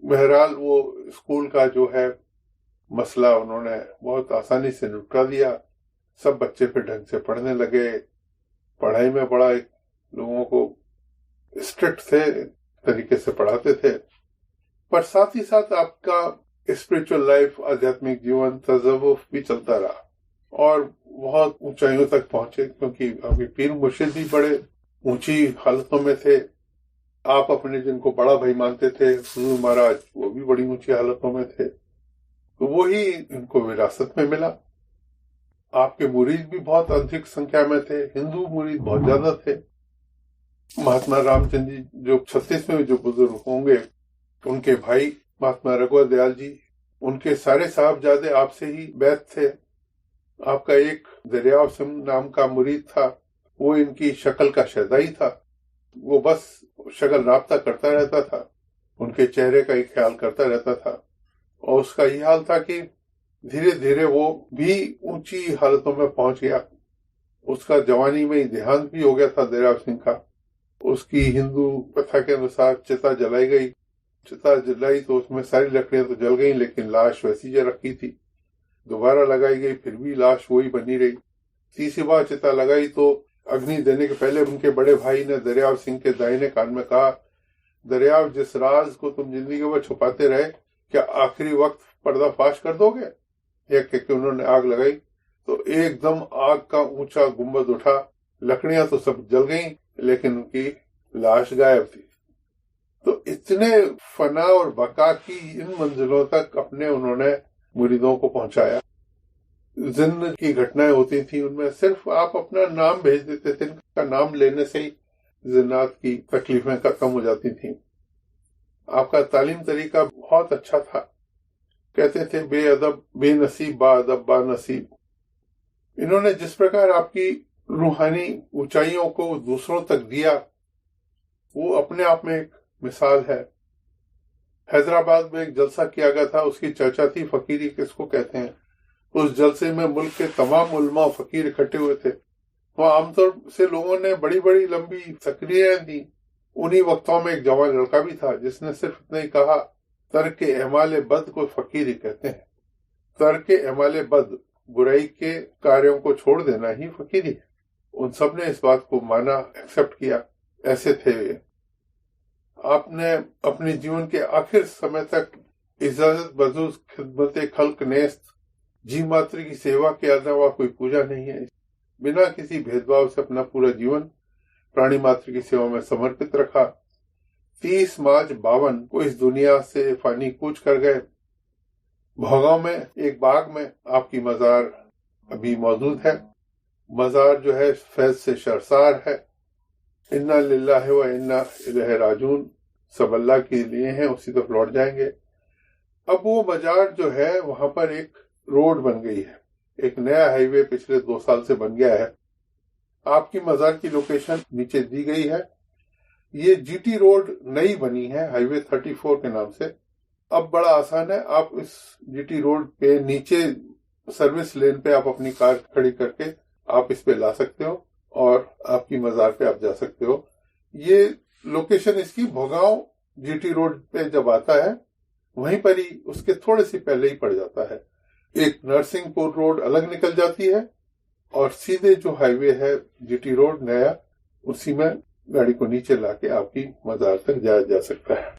بہرحال وہ اسکول کا جو ہے مسئلہ انہوں نے بہت آسانی سے نپٹا دیا. سب بچے پہ ڈھنگ سے پڑھنے لگے. پڑھائی میں بڑا لوگوں کو اسٹرکٹ تھے، طریقے سے پڑھاتے تھے. پر ساتھ ہی ساتھ آپ کا اسپریچول لائف، آدھیاتمک جیون، تصوف بھی چلتا رہا اور بہت اونچائیوں تک پہنچے، کیونکہ ابھی پیر مرشد بھی بڑے اونچی حالتوں میں تھے. آپ اپنے جن کو بڑا بھائی مانتے تھے حضور مہاراج، وہ بھی بڑی اونچی حالتوں میں تھے، تو وہی ان کو وراثت میں ملا۔ آپ کے مرید بھی بہت ادھک سنکھیا میں تھے، ہندو مرید بہت زیادہ تھے۔ مہاتما رام چند جی جو 36ویں جو بزرگ ہوں گے، ان کے بھائی مہاتما رگھوور دیال جی، ان کے سارے صاحبزادے آپ سے ہی بیعت تھے۔ آپ کا ایک دریاو سنگھ نام کا مرید تھا، وہ ان کی شکل کا شہزائی تھا، وہ بس شکل رابطہ کرتا رہتا تھا، ان کے چہرے کا ہی خیال کرتا رہتا تھا، اور اس کا یہ حال تھا کہ دھیرے دھیرے وہ بھی اونچی حالتوں میں پہنچ گیا۔ اس کا جوانی میں ہی دیہانت بھی ہو گیا تھا دریاو سنگھ کا۔ اس کی ہندو کتھا کے انوسار چتا جلائی گئی، چتا جلائی تو اس میں ساری لکڑیاں تو جل گئیں، لیکن لاش ویسی جو رکھی تھی دوبارہ لگائی گئی، پھر بھی لاش وہی بنی رہی۔ تیسری بار چتا لگائی تو اگنی دینے کے پہلے ان کے بڑے بھائی نے دریاو سنگھ کے دائنے کان میں کہا، دریاو، جس راز کو تم زندگی میں چھپاتے رہے، کیا آخری وقت پردہ فاش کر دو گے؟ ایک کہ انہوں نے آگ لگائی تو ایک دم آگ کا اونچا گنبد اٹھا، لکڑیاں تو سب جل گئیں لیکن ان کی لاش غائب تھی۔ تو اتنے فنا اور بقا کی ان منزلوں تک اپنے انہوں نے مریدوں کو پہنچایا۔ زند کی گھٹنائیں ہوتی تھیں، ان میں صرف آپ اپنا نام بھیج دیتے تھے، ان کا نام لینے سے ہی زنات کی تکلیفیں ختم ہو جاتی تھیں۔ آپ کا تعلیم طریقہ بہت اچھا تھا، کہتے تھے بے ادب بے نصیب، با ادب با نصیب۔ انہوں نے جس پرکار آپ کی روحانی اونچائیوں کو دوسروں تک دیا، وہ اپنے آپ میں ایک مثال ہے۔ حیدرآباد میں ایک جلسہ کیا گیا تھا، اس کی چرچا تھی فقیری کس کو کہتے ہیں۔ اس جلسے میں ملک کے تمام علماء فقیر اکٹھے ہوئے تھے۔ وہاں عام طور سے لوگوں نے بڑی بڑی لمبی تقریریں دی۔ انہی وقتوں میں ایک جوان لڑکا بھی تھا جس نے صرف اتنا ہی کہا، ترک اعمال بد کو فقیری کہتے ہیں۔ ترک اعمال بد، برائی کے کاریوں کو چھوڑ دینا ہی فقیری ہے۔ ان سب نے اس بات کو مانا، ایکسپٹ کیا، ایسے تھے۔ آپ نے اپنے جیون کے آخر سمے تک اجازت بجوز خدمت خلق نیست، جی ماتر کی سیوا کے علاوہ کوئی پوجا نہیں ہے، بنا کسی بھید بھاؤ سے اپنا پورا جیون پرانی ماتر کی سیوا میں سمرپت رکھا۔ 30 مارچ 52 کو اس دنیا سے فانی کوچ کر گئے۔ بھوگاؤں میں ایک باغ میں آپ کی مزار ابھی موجود ہے۔ مزار جو ہے فیض سے شرسار ہے۔ انا للہ و انا الیہ راجعون، سب اللہ کے لیے ہیں، اسی طرف لوٹ جائیں گے۔ اب وہ مزار جو ہے وہاں پر ایک روڈ بن گئی ہے، ایک نیا ہائی وے پچھلے 2 سال سے بن گیا ہے۔ آپ کی مزار کی لوکیشن نیچے دی گئی ہے۔ یہ جی ٹی روڈ نئی بنی ہے ہائی وے 34 کے نام سے۔ اب بڑا آسان ہے، آپ اس جی ٹی روڈ پہ نیچے سروس لین پہ آپ اپنی کار کھڑی کر کے آپ اس پہ لا سکتے ہو اور آپ کی مزار پہ آپ جا سکتے ہو۔ یہ لوکیشن اس کی بھوگاؤں جی ٹی روڈ پہ جب آتا ہے وہیں پر ہی اس کے تھوڑے سی پہلے ہی پڑ جاتا ہے۔ ایک نرسنگ پور روڈ الگ نکل جاتی ہے اور سیدھے جو ہائی وے ہے جی ٹی روڈ نیا، اسی میں گاڑی کو نیچے لا کے آپ کی مزار تک جایا جا سکتا ہے۔